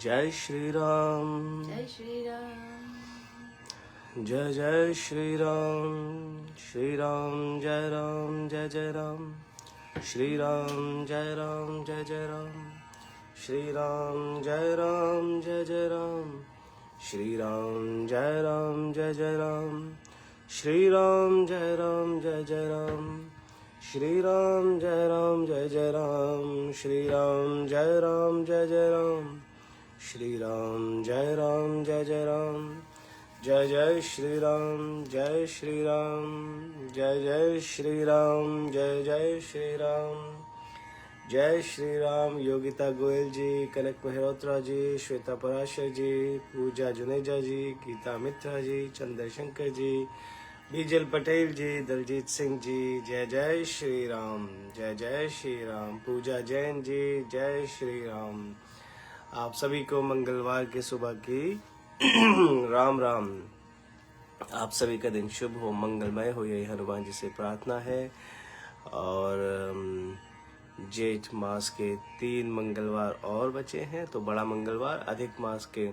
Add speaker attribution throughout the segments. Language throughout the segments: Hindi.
Speaker 1: जय श्री राम।
Speaker 2: जय श्री राम।
Speaker 1: जय जय श्री राम। श्री राम जय राम जय जय राम। श्री राम जय राम जय जय राम। श्री राम जय राम जय जय राम। श्री राम जय राम जय जय राम। श्री राम जय राम जय जय राम। श्री राम जय राम जय जय राम। श्री राम जय राम जय जय राम। श्री राम जय राम जय जय राम। जय जय श्री राम। जय श्री राम। जय जय श्री राम। जय जय श्री राम। जय श्री राम। योगिता गोयल जी, कनक मेहरोत्रा जी, श्वेता पराशर जी, पूजा जुनेजा जी, गीता मित्रा जी, चंद्रशंकर जी, बीजल पटेल जी, दलजीत सिंह जी। जय जय श्री राम। जय जय श्री राम। पूजा जैन जी, जय श्री राम। आप सभी को मंगलवार की सुबह की राम राम। आप सभी का दिन शुभ हो, मंगलमय हो, यही हनुमान जी से प्रार्थना है। और जेठ मास के 3 मंगलवार और बचे हैं, तो बड़ा मंगलवार, अधिक मास के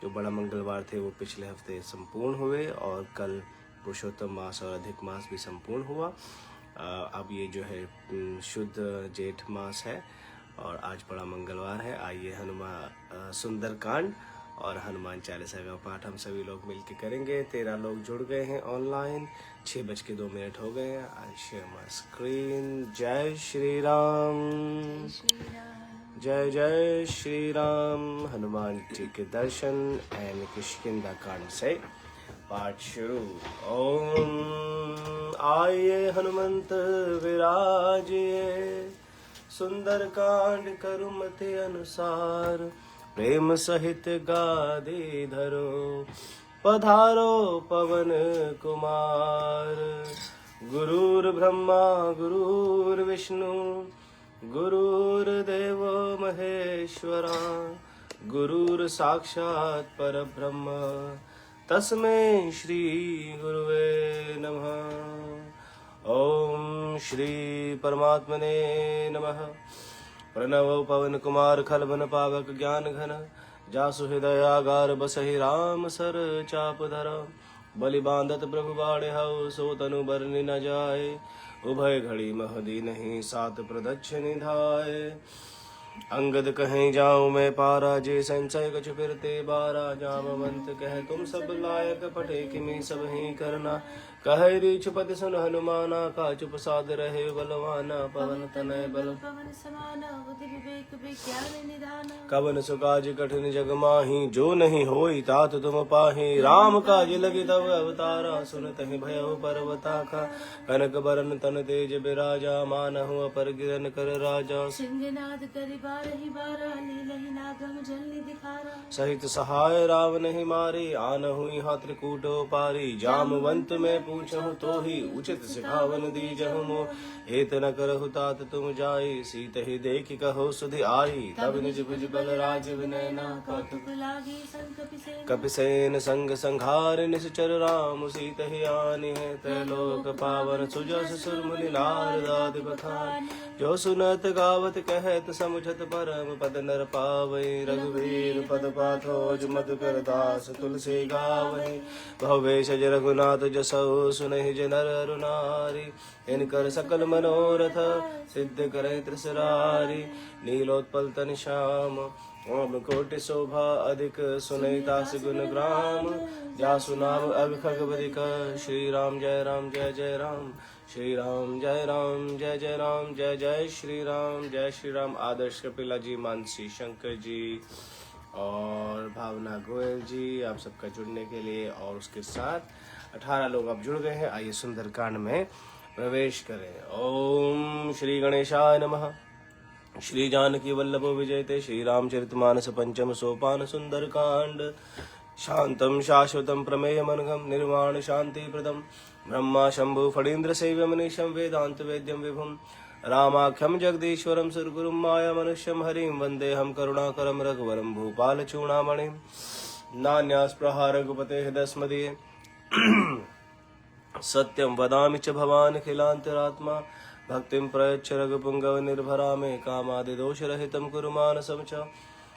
Speaker 1: जो बड़ा मंगलवार थे वो पिछले हफ्ते संपूर्ण हुए और कल पुरुषोत्तम मास और अधिक मास भी संपूर्ण हुआ। अब ये जो है शुद्ध जेठ मास है और आज बड़ा मंगलवार है। आइए हनुमान सुंदरकांड और हनुमान चालीसा का पाठ हम सभी लोग मिलकर करेंगे। 13 लोग जुड़ गए हैं ऑनलाइन, 6:02 हो गए हैं। I share my screen. जय श्री राम। जय जय श्री राम। हनुमान जी के दर्शन एंड किष्किंधा कांड से पाठ शुरू। ओम आइए हनुमंत विराजिए, सुंदर कांड करुमति अनुसार, प्रेम सहित गादी धरो, पधारो पवन कुमार। गुरुर ब्रह्मा गुरुर्विष्णु, गुरुर्देव महेश्वरा, गुरुर साक्षात् परब्रह्म, तस्मै श्री गुरुवे नमः। ओम श्री परमात्मने नमः। प्रणव पवन कुमार खलबन पावक ज्ञान घन, जासु हृदयागार बसहि राम सर चाप धर। बलि बांधत प्रभु बाड़े हऊ, सो तनु बरनि न जाए, उभय घड़ी मह दीनहि सात प्रदक्षिणि धाये। अंगद कहीं जाऊं मैं पारा, जे संचय कछु फिरते बारा। जामवंत कह तुम सब लायक, पढ़े किमि सब ही करना। कहे रीछपति सुन हनुमाना, का चुप साध रहे बलवाना। पवन तनय बल
Speaker 2: पवन समाना, बुद्धि विवेक विज्ञान निधाना।
Speaker 1: कवन सुकाज कठिन जग माही, जो नहीं होई तात तुम पाही। राम काज लगी तब अवतारा, सुनत ही भयउ पर्वताखा। कनक बरन तन तेज बिराजा, मानहु अपर गिरन कर राजा।
Speaker 2: सिंहनाद करि बारहि बारा, लीलहि नागम जलनि दिखारा।
Speaker 1: सहित सहाय रावण ही मारे, आनहु यहाँ त्रिकूट पारी। जामवंत में पूछहु तो ही, उचित सिखावन दीजहु मोह। हेत न करहु तात तुम जाई, सीत ही देखि कहो सुधि आई। तब निज भुज बल राज विनय ना,
Speaker 2: कौतुक लागी संकपि सेन।
Speaker 1: कपिसेन संग संघार निश्चर, राम सीत ही आनी है। त्रैलोक पावन सुजस सुर मुनि नारद आदि बखान। जो सुनत गावत कहत समुझत परम पद नर पावै। रघुवीर पद पाथोज मधुकर दास तुलसी गावै। भवे सज रघुनाथ जसौ, सुनहि ज नर अरु नारी। इनकर सकल मनोरथ सिद्ध करे त्रिसरारी। नीलोत्पल तन श्याम, ओम कोटि शोभा अधिक, सुनहि दास गुण ग्राम। जासु नाम अविखग बदिक, श्री राम जय राम जय जय राम। श्री राम जय राम जय जय राम। जय जय श्री राम। जय श्री राम। आदर्श कपिला जी, मानसी शंकर जी और भावना गोयल जी, आप सबका जुड़ने के लिए। और उसके साथ 18 लोग अब जुड़ गए हैं। आइए सुंदरकांड में प्रवेश करें। ओम श्री गणेशाय नमः। श्री जानकी वल्लभो विजयते, श्री रामचरितमानस पंचम सोपान सुंदरकांड। शांतम शाश्वतम प्रमेयमनघम, निर्वाण शांति प्रदम। ब्रह्मा शंभु फणीन्द्र सेव्यमनीशं, वेदांत वेद्यं विभुम। रामाख्यम जगदीश्वरम सुरगुरुम, माया मनुष्यम हरिम। वंदेहम करुणाकरम रघुवरम, भूपाल चूड़ामणिम। नान्यास्पृहा रघुपते हृदस्मदीये, सत्यं वदामि च भवानखिलान्तरात्मा। भक्तिं प्रयच्छ रघुपुंगव निर्भरा मे, कामादिदोषरहितं कुरु मानसं च।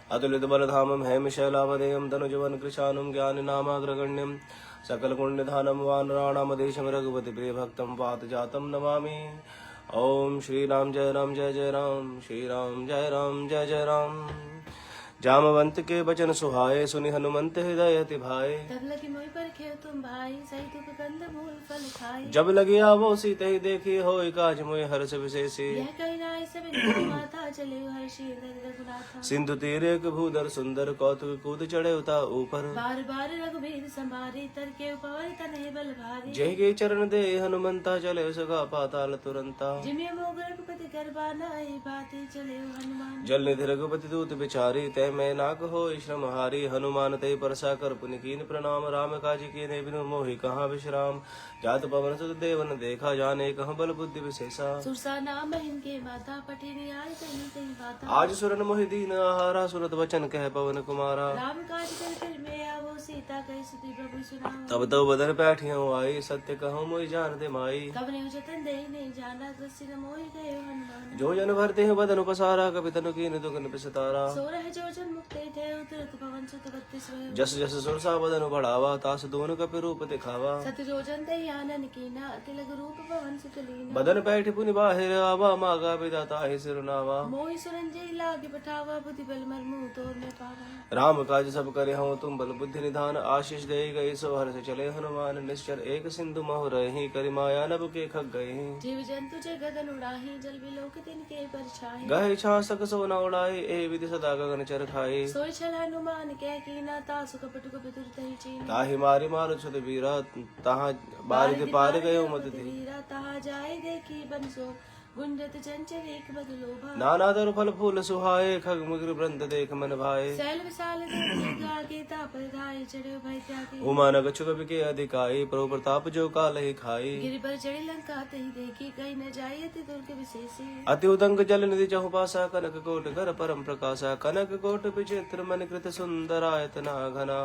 Speaker 1: अतुलित बलधामं हेमशैलावदेयं तनुजवन कृशानुं ज्ञानिनामाग्रगण्यं सकलपुण्यधानं वानराणामधीशं रघुपति प्रियभक्तं पातजातं नमामि। ओम श्री राम जय राम जय जय राम, श्री राम जय राम जय जय राम। जामवंत के वचन सुहाए, सुनि हनुमंत हृदय अति भाए।
Speaker 2: तब लगी मोहि पर खेव तुम भाई, सही दुख कंद मूल फल खाई।
Speaker 1: जब लगी आवो सीते ही देखी, होय काज मोहि हर्ष विशेषी।
Speaker 2: यह कही नाई सब निकट माता, चले हर्षि हृदय रघुनाथा।
Speaker 1: सिंधु तीरे एक भूधर सुंदर, कौतुक कूद चढ़े उता ऊपर।
Speaker 2: बार बार रघुबीर संभारी, तर के उपवर तनहि बल भारी।
Speaker 1: जय के चरण दे हनुमंता, चले सगा पाताल तुरंता।
Speaker 2: जिमिय मोग रघुपति करबा नाहि, भाति चले हनुमान।
Speaker 1: जल निधि रघुपति दूत बिचारी, तय मैं नाक हो श्रम हारी। हनुमान ते परसा कर पुनि कीन प्रणाम, राम काज कीने बिनु मोहि कहाँ विश्राम। जात पवन सुत देवन देखा, जाने कहाँ बल बुद्धि विशेषा।
Speaker 2: सुरसा नाम इनके माता, पठिनी आय कहीं कहीं बाता।
Speaker 1: आज सुरन मोहि दीन आहारा, सुरत वचन कह पवन कुमारा।
Speaker 2: राम काज कर फिर में आवो, सीता कही सुति प्रभु सुनाओ।
Speaker 1: तब तो बदन पैठियों आई, सत्य कहूँ मोहि जान दे माई।
Speaker 2: कब ने जतन दे नहीं जाना, दृष्टि न मोहि गए हनुमान।
Speaker 1: जो जन भरते हैं बदन उपसारा, कभी तनु कीन दुख निपसतारा।
Speaker 2: सोरह जो जन मुक्ते थे, तुरत पवन सुत बत्तीस वयो।
Speaker 1: जस जस सुरसा बदन बढ़ावा, तास दोन कपि रूप दिखावा।
Speaker 2: सत जो जन ते आनन कीना, तिलक रूप पवन सुत लीना।
Speaker 1: बदन पैठ पुनि बाहिर आवा, मागा विधाता ही सिरुनावा।
Speaker 2: मोहि सुरंजय लागे पठावा, बुद्धि बल मरमु तोर में पावा।
Speaker 1: राम काज सब करे हूँ, तुम बल बुद्धि निधान। आशीष दे गई सो हर्ष चले हनुमान, निश्चर एक सिंधु मोह रही। करि माया नभ के खग गई।
Speaker 2: जीव जंतु जय गगन उड़ाही, जल बिलोक तिनके परछाई।
Speaker 1: गहे छासक सो न उड़ाई, ए विधि सदा गगन चर खाई।
Speaker 2: सोई छल हनुमान कह कीना, तासु कपट कपि तुरत ही चीना।
Speaker 1: ताहि मारी मारो छुत वीरा, तहाँ बारिद पार गयो मत दी।
Speaker 2: वीरा तहा जाय देखी बंसो, गुंजत चंचल एक बदलोभा।
Speaker 1: नाना दर फल फूल सुहाए, खग मृग वृंद देख मन भाए।
Speaker 2: सैल विशाल गागे, तापर धाय चढ़े भय त्यागे।
Speaker 1: उमा न कछु कवि के अधिकाई, प्रभु प्रताप जो काल ही खाई।
Speaker 2: गिरि पर चढ़ी लंका तही देखी, कहीं न जाय अति दुर्ग विशेषी।
Speaker 1: अति उदंग जल निधि चहु पासा, कनक कोट कर परम प्रकाशा। कनक कोट विचित्र मन कृत सुंदर आयतना घना।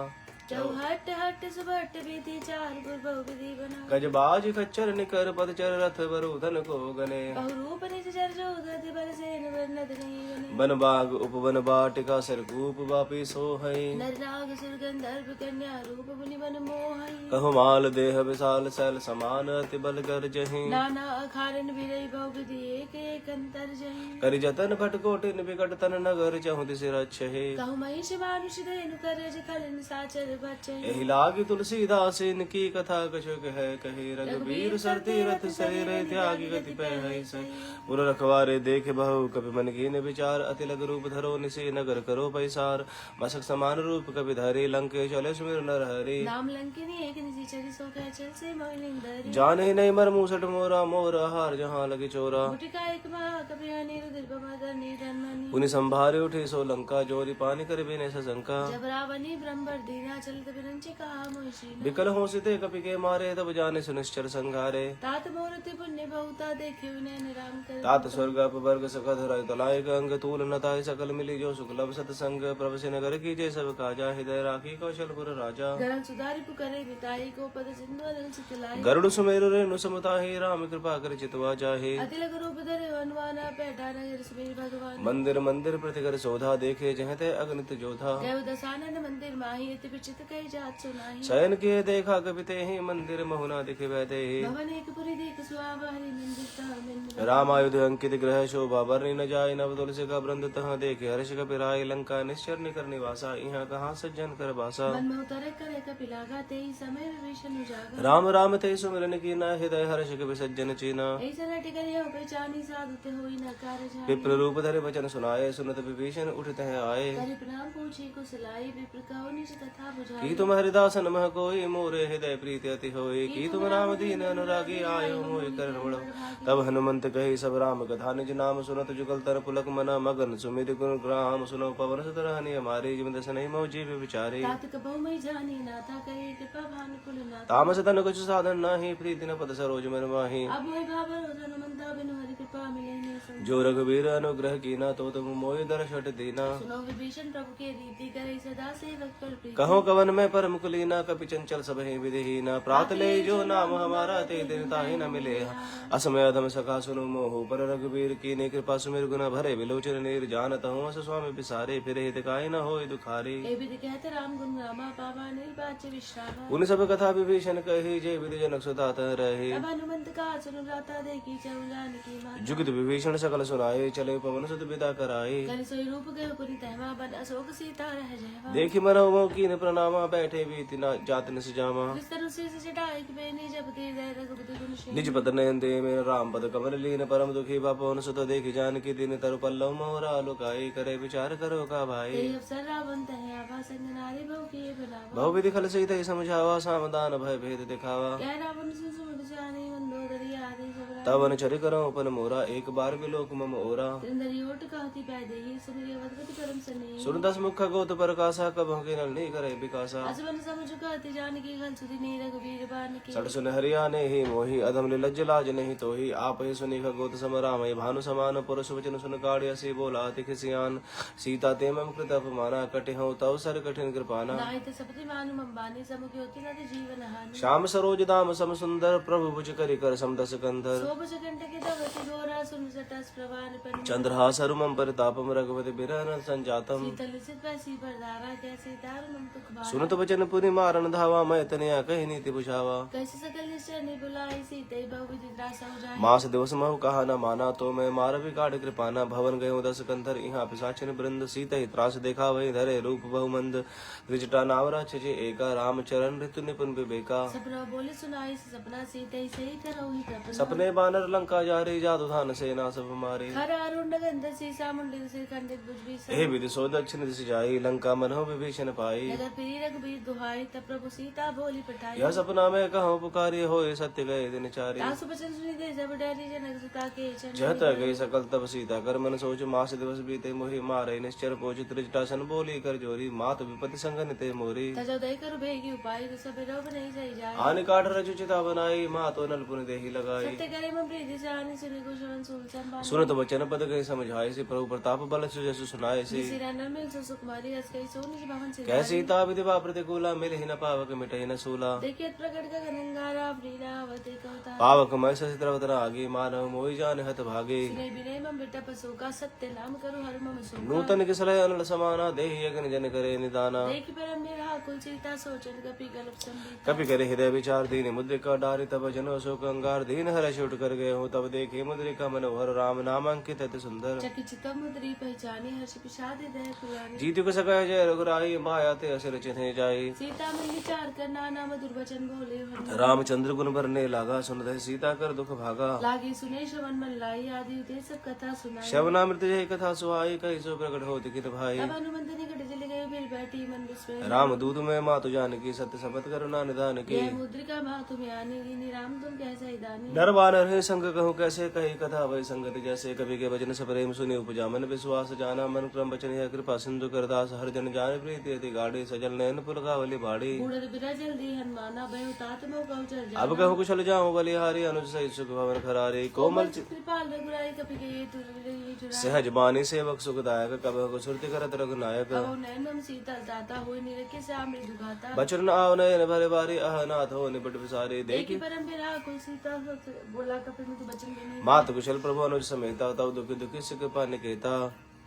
Speaker 2: चौहट हट सुबट विधि, चार गुर बहु विधि बना।
Speaker 1: गजबाज खच्चर निकर पदचर, रथ वरुधन को गने।
Speaker 2: बहुरूप निज जर जो गति बल सेन वर्णत नहीं बने।
Speaker 1: बन बाग उपवन बाटिका, सरकूप बापी सोहई।
Speaker 2: नर नाग सुर गंधर्व कन्या, रूप मुनि बन मोहई।
Speaker 1: कहु माल देह विशाल शैल समान, अति बल गर जहि।
Speaker 2: नाना अखारन बिरई बहु विधि, एक एक अंतर जहि।
Speaker 1: करि जतन भट कोटिन विकट तन, नगर चहु दिशि रक्षहि।
Speaker 2: कहु महिष मानुष धेनु करज, खलन साचर बचहि।
Speaker 1: एहि लागी तुलसीदास इनकी कथा, कछु कह कहे। रघुबीर सर तीरथ शरीर, त्यागी गति पै सही। पुर रखवारे देखे बहु, कपि मन कीन विचार। अति लग रूप धरो निसे, नगर करो पैसार। मसक समान रूप कपि धरे, लंके चले सुमिर नर हरि।
Speaker 2: नाम लंकिनी एक निशाचरी, सो कह चल से मोहिनी धरी।
Speaker 1: जाने नहीं मर मूसट मोरा, मोर हार जहाँ लगे चोरा।
Speaker 2: गुटिका एक महा कपि अनिरुद्ध, बमदर निधन मणि।
Speaker 1: पुनि संभारे उठे सो लंका, जोरी पानी कर बिने सशंका।
Speaker 2: जब रावणी ब्रह्मवर दीना, चलत बिरंची कहा मोहिषीना।
Speaker 1: विकल हो सिते कपि के मारे, तब जाने सुनिश्चर संघारे।
Speaker 2: तात मूर्ति पुण्य बहुता, देखे नैन राम कर।
Speaker 1: तात स्वर्ग अपवर्ग सकल धराय, तलाय अंग तूल नताय सकल मिली। जो सुखलभ सतसंग, प्रभ से नगर की जय सब काजा। हृदय राखी कौशलपुर राजा।
Speaker 2: गरल सुधारि पुकरे बिताई, को पद सिंधु अरल चितलाई।
Speaker 1: गरुड़ सुमेरु रेणु समताहि, राम कृपा कर चितवा जाहे।
Speaker 2: अति लघु रूप धरे हनुमान, पैठा नगर सुमेर भगवान।
Speaker 1: मंदिर मंदिर प्रतिकर शोधा, देखे जहते अगणित जोधा।
Speaker 2: गयो दसानन मंदिर माही, अति विचित्र कही जात सुनाही।
Speaker 1: शयन किए देखा कपिते ही, मंदिर महुना दिखे बैठे ही।
Speaker 2: भवन एक पुरी देख सुहावा, हरि मंदिर तह मिन।
Speaker 1: राम आयुध अंकित ग्रह, शोभा बरनी न जाय। नव तुलसी का वृंद तहाँ देखे, हर्ष कपि राय। लंका निश्चर निकर निवासा, यहाँ कहाँ सज्जन कर बासा।
Speaker 2: मन में उतरे करे कपि लागा, तेई समय विभीषण उजागा।
Speaker 1: राम राम ते सुमिरन कीना, हृदय हर्ष कपि सज्जन चीना।
Speaker 2: ऐसा नटि करियो पहचानी, साधु ते होई न कारज।
Speaker 1: विप्र रूप धरे वचन सुनाए, सुनत विभीषण उठते हैं आए।
Speaker 2: करि प्रणाम पूछी कुशलाई, विप्र कहो निज कथा बुझाई।
Speaker 1: की तुम हरिदास नमः कोई, मोरे हृदय प्रीति अति होई। की तुम राम दीन अनुरागी, आयो मोहि करण बड़ो। तब हनुमंत कही सब राम कथा, निज नाम सुनत जुगल तर पुलक मना। मगन सुमिर गुण ग्राम, सुनो पवन सुत रहनी हमारी। जिम दस नहीं मोह जीव विचारी।
Speaker 2: तात कबहु मई जानी, नाथा करे कृपा भानु कुल नाथ।
Speaker 1: तामस तन कुछ साधन नाही, प्रीति न पद सरोज मन माही।
Speaker 2: अब मोहि भाबर हनुमंता, बिनु हरि कृपा मिले नहीं संग।
Speaker 1: जो रघुवीर अनुग्रह कीना, तो तुम मोहि दर्शट दीना।
Speaker 2: सुनो विभीषण प्रभु के रीति, करे सदा सेवक पर प्रीति।
Speaker 1: कहो कब कवन में परम कुलीना कपि चंचल सब है विधिहीना प्रात ले जो नाम हमारा ते दिन ताहि न मिले असमय अधम सखा सुनु मोह पर रघुवीर कीन्ही कृपा सुमिर गुण भरे विलोचन नीर जानत हूँ अस स्वामी बिसारे फिर हित काहि न होय दुखारे
Speaker 2: हे विधि कहत राम गुण रामा पावा निर्वाच्य विश्रामा
Speaker 1: उन सब कथा विभीषण कही जय विधि जनक सुता रहे
Speaker 2: तब हनुमंत का सुन राता देखी चहु जानकी माता
Speaker 1: जुगत विभीषण सकल सुनाए चले पवन सुत विदा कराए
Speaker 2: करि सोई रूप गए पुनि तहमा बन अशोक सीता रह जयवा
Speaker 1: देखी मनोमो कीन प्रणामा बैठे बीति न जात न सजामा
Speaker 2: विस्तर शीस चढ़ाई कि बेनी जब ते दय रघुपति गुण श्री
Speaker 1: निज पद नयन दे मेरा राम पद कमल लीन परम दुखी बापन सुत देखी जान की दिन तरु पल्लव मोहरा लुकाई करे विचार करो का भाई
Speaker 2: ते अवसर रावण तहे आभा संग नारी भव किए बनावा
Speaker 1: बहु विधि खल सहित समझावा सामदान भय भेद दिखावा
Speaker 2: कह रावण से सुन जानी मंदोदरी आदि सबरा
Speaker 1: तवन चरि करो उपन मोरा एक बार विलोक मम ओरा
Speaker 2: त्रिंदरी ओट कहती पैदे ही सुमिर अवधगति परम सने
Speaker 1: सुन दस मुख गोत पर कासा कब के नल नहीं करे विकासा
Speaker 2: असवन समझ कहती जानकी गल सुधि नी रघुवीर बान के
Speaker 1: सट सुन हरियाने ही मोही अधम लज्ज लाज नहीं तो ही आप ही सुनी गोत सम राम भानु समान पुरुष वचन सुन काढ़ सी बोला तिखिसियान सीता ते मम कृत अपमाना कटे हो तव सर कठिन कृपाना
Speaker 2: नाहित सपति मानु मंबानी समुख होती नद जीवन हानि
Speaker 1: श्याम सरोज दाम सम सुंदर प्रभु भुज करि कर समदस कंधर
Speaker 2: शोभ कंठ के दवति गोरा सुन सटस प्रवान पन
Speaker 1: चंद्रहास हरुमं परितापम रघुपति बिरहन संजातम
Speaker 2: शीतल सित पैसी बरदारा कैसे दारुणम तुख भारा
Speaker 1: सुनत वचन पुनि मारन धावा मैं तनया कहि नीति बुझावा
Speaker 2: कैसे सकल निश्चय ने बुलाई सीते बहु विधि त्रासा उजाई
Speaker 1: मास दिवस महु कहा न माना तो मैं मार विकाट कृपाना भवन गयो दस कंधर यहाँ पिशाचन वृंद सीता ही त्रास देखा वही धरे रूप बहुमंद त्रिजटा नावरा छजे एका राम चरण ऋतु निपुण विवेका
Speaker 2: सपना बोले सुनाई सपना सीते ही सही करो ही तपना
Speaker 1: सपने बानर लंका जा रही जादू धान सेना सब मारे
Speaker 2: खर अरुण गंध सीसा मुंडित सिर खंडित भुजबी
Speaker 1: हे विधि सो दक्षिण दिश जाई लंका मनहो विभीषण पाई
Speaker 2: नगर प्रिय रघुबीर दुहाई तब प्रभु सीता बोली पठाई
Speaker 1: यह सपना में कहूँ पुकारी होए सत्य गए दिन चारी
Speaker 2: तासु बचन सुनी दे जब डरी जनक सुता के चरण
Speaker 1: जहत गई सकल तब सीता कर मन सोच मास दिवस बीते मोहि मारे निश्चर पोच त्रिजटासन बोली कर जोरी मात विपति संग निते मोरी
Speaker 2: तजो दय कर भेगी उपाय सब रोग नहीं सही जाए
Speaker 1: आन काठ रजु चिता बनाई मातो नल पुन देहि लगाई
Speaker 2: सत्य करे में प्रीति से आने सुनी कुशवन सुन संभाल
Speaker 1: सुनत वचन पद गई समझाए से प्रभु प्रताप बल सुजसु सुनाए से
Speaker 2: सिरा न मिल सो सुकुमारी अस कई सोनी के भवन से
Speaker 1: कह सीता विधिवा प्रतिकूला मिलहि न पावक मिटहि न सूला
Speaker 2: देखिए प्रकट का गंगारा प्रीना अवते कहता
Speaker 1: पावक मैं सहित आगे मानव मोहि जान हत भागे
Speaker 2: सिने बिने मम बेटा पशु का सत्य नाम करो हर मम सो
Speaker 1: नूतन किसलय अनल समाना देहि यज्ञ जन करे निदाना
Speaker 2: देखि परम मेरा कुल सीता सोचन कपि गल्प संबीत
Speaker 1: कपि करे हृदय विचार दीन मुद्रिका डारि तब जनो शोक अंगार दीन हर छुट कर गए हो तब देखे मुद्रिका मनोहर राम नामांकित अति सुंदर
Speaker 2: चकित मुद्री पहचानी हर्ष पिषाद दह पुरानी
Speaker 1: जीतु को सकय जय रघुराई माया ते असर चिन्ह जाई
Speaker 2: सीता में विचार कर नाना मधुर वचन बोले हनुमान।
Speaker 1: रामचंद्र गुण भरने लागा सुन रहे सीता कर दुख भागा
Speaker 2: लागे सुने श्रवण मन लाई आदि उदय सब कथा सुनाई
Speaker 1: शवनामृत जय कथा सुहाई कही सो प्रकट हो दिखित भाई
Speaker 2: तब हनुमंत निकट चले गए फिर बैठी मन विस्मय
Speaker 1: राम दूत में मातु जानकी सत्य शपथ करुणा निदान की
Speaker 2: यह मुद्रिका माँ तुम्हें आने गिनी राम तुम कैसा ही दानी
Speaker 1: नर वानर है संग कहूँ कैसे कही कथा वही संगति जैसे कवि के वचन से प्रेम सुनि उपजा मन विश्वास जाना मन क्रम वचन है कृपा सिंधु करदास हर जन जान प्रीति अति गाड़ी सजल नयन पुलकावली बाड़ी
Speaker 2: बूढ़ बिरा जल्दी हनुमाना भय तात मोह कहु चल जा
Speaker 1: अब कहूँ कुशल जाऊँ बलिहारी अनुज सहित सुख भवन खरारी कोमल
Speaker 2: कृपाल रघुराई कपि के तुर
Speaker 1: सहज बानी सेवक सुखदायक कब को सुरति करत रघुनायक
Speaker 2: अब नैन मम सीता दाता होय निरखे से मृदु घाता
Speaker 1: बचन आव नयन भरे बारी अह नाथ हो निपट विसारे
Speaker 2: देखि
Speaker 1: देखी
Speaker 2: परम बिरा कुल सीता बोला कपि मुझ बचन बिनी
Speaker 1: मात कुशल प्रभु अनुज समेता तब दुखी दुखी सुख पा निकेता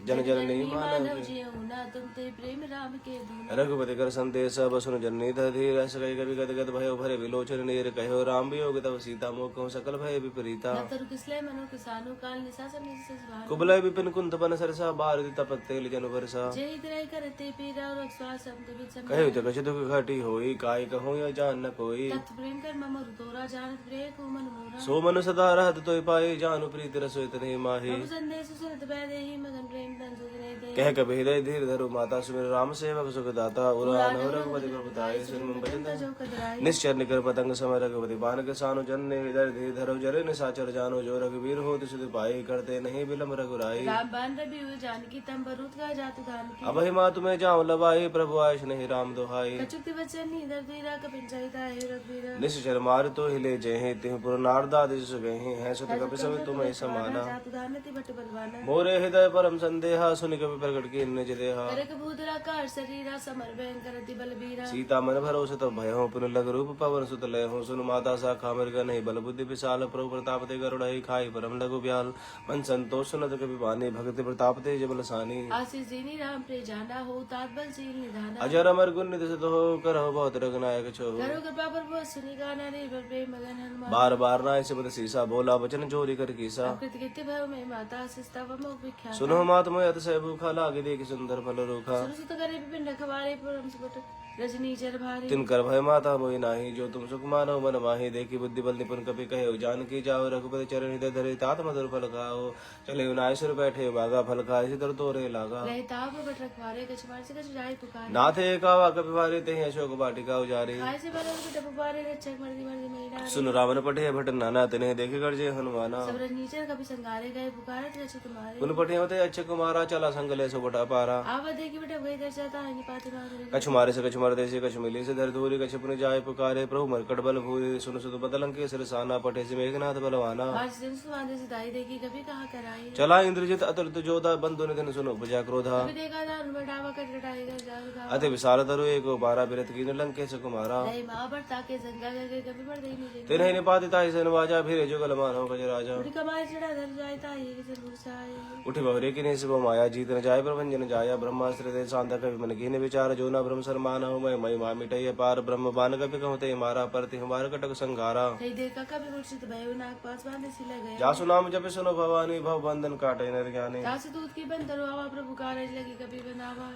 Speaker 1: जन जन नहीं
Speaker 2: मानव जियऊ ना तुम ते प्रेम राम के धुना
Speaker 1: रघुपति कर संदेश सब सुन जननी धीर ऐस कही कभी गद गद भयो भरे विलोचन नीर कहो राम वियोग तब सीता मोह कहूँ सकल भय विपरीता
Speaker 2: तरु किसले मनो किसानु काल निसा सब निस भान
Speaker 1: कुबलय विपिन कुंत बन सरसा बारदी तपक तेल जन बरसा
Speaker 2: जय इतराई करते पीरा और श्वास सम बिच सम
Speaker 1: कहे तो कछ दुख घटी होई काय कहूँ या जान न कोई
Speaker 2: तत् प्रेम कर मम रुतोरा जानत प्रिय को मन मोरा
Speaker 1: सो मन सदा रहत तो पाए जानु प्रीति रसोई तने माही
Speaker 2: प्रभु संदेश सुनत बैदे ही मगन प्रेम तन सुधरे दे
Speaker 1: कह कभी हृदय धीर धरु माता सुमिर राम सेवक सुख दाता उरान रघुपति प्रभुताय सुन बचन
Speaker 2: जो कदराई
Speaker 1: निश्चर निकर पतंग समय रघुपति बान के सानु जन ने हृदय धीर धरो जरे निसाचर जानो जो रघुवीर हो सुध पाए करते नहीं बिलम रघुराई
Speaker 2: राम बान रवि हुए जानकी तम बरूत का जातु धान की
Speaker 1: अब हिमा तुम्हें जाऊं लबाई प्रभु आयुष नहीं राम दोहाई
Speaker 2: कचुक्ति वचन नीदर धीरा कपिन चाहिता है रघुवीरा
Speaker 1: निश्चर मार तो हिले जय तिह पुर नारदा दिस गए हैं सुत कपि सब तुम्हें समाना
Speaker 2: जातु धान ति बट बलवाना
Speaker 1: मोरे हृदय परम संदेश संदेहा सुनि कपि प्रकट की निज देहा
Speaker 2: करक भूधराकार शरीरा समर भयंकर अति बलबीरा
Speaker 1: सीता मन भरोसे तो भयो पुन लग रूप पवन सुत लय हो सुन माता शाखा मृग नहीं बल बुद्धि विशाल प्रभु प्रताप ते गरुड़ाई खाई परम लघु ब्याल मन संतोष सुनत कपि बानी भक्ति प्रताप ते जबल सानी
Speaker 2: आशीष दीनी राम प्रिय जाना हो तात बल सील निधाना
Speaker 1: अजर अमर गुण निधि सिद्ध हो करहो बहुत रघुनायक छो
Speaker 2: करो कृपा पर बहुत सुनी गाना रे बर प्रेम मगन हनुमान
Speaker 1: बार बार नाय से बद सीसा बोला वचन चोरी कर कीसा
Speaker 2: कृत कीर्ति भव में माता सिस्ता व मोह विख्यात
Speaker 1: सुनो मात मोय अत से भूखा लागे देख सुंदर फल रूखा
Speaker 2: सुन सुत करे विपिन रखवारे परम सुपट रजनी चर भारी
Speaker 1: तिन कर भय माता मोहि नाही जो तुम सुख मानो मन माही देखी बुद्धि बल निपुण कपि कहे जानकी जाओ रघुपति चरण हृदय धरे तात मधुर फल खाओ चले नाय सिर बैठे बागा फल खाए सिधर तोरे लागा
Speaker 2: रहे ताप बट रखवारे कछ मार से कछ जाय पुकार
Speaker 1: नाथ एकावा कपि वारी ते अशोक वाटिका उजारी
Speaker 2: खाए से बल के टप पारे रक्षक मर्दी मर्दी मेरा
Speaker 1: सुन रावण पठे भट नाना तिन्हे देखे गर्जे हनुमाना
Speaker 2: सब नीचर कभी संगारे गए पुकारत रछ तुम्हारे
Speaker 1: पुन पठे होते अच्छे कुमारा चला संगले सो बटा पारा
Speaker 2: आवा देखी बेटा गई दर्शाता है निपात नागरे
Speaker 1: कछु मारे से कछु मर देसे कछु मिली से धर धूरी कछु पुन जाय पुकारे प्रभु मरकट बल भूरी सुन सुत बदलंक के सिरसाना पठे से मेघनाथ बलवाना
Speaker 2: आज दिन सुवादे से दाई देखी कभी कहा कराई
Speaker 1: चला इंद्रजित अतुलित जोधा बंधु निधन सुनो उपजा क्रोधा
Speaker 2: कभी देखा दान बढ़ावा कर कटाई कर जाऊ गा
Speaker 1: अति विशाल तरु एको बारा बिरत की लंके से कुमारा
Speaker 2: दई मां बढ़ता के संगा करके कभी बढ़ दई नहीं
Speaker 1: तिन्हि निपातिता ही सनवाजा फिरे जुगल मानव गज राजा
Speaker 2: उड़ी कमाई चढ़ा धर जायता ये के सिर मुरसाई
Speaker 1: उठि बहुरे की निस माया जीत न जाय प्रभंजन जाया ब्रह्मास्त्र दे शांत कवि मन कीन विचार जो न ब्रह्म समान हो मैं महिमा मिटय पार ब्रह्म बान कपि कहते मारा परति हमार कटक संगारा
Speaker 2: दई देखा कभी मूर्छित भयो नाग पास बांधे सिला गया
Speaker 1: जासु नाम जपे सुनो भवानी भव बंधन काटे नर ज्ञानी
Speaker 2: दास दूत की बंदर आवा प्रभु कारज लगी कभी बनावा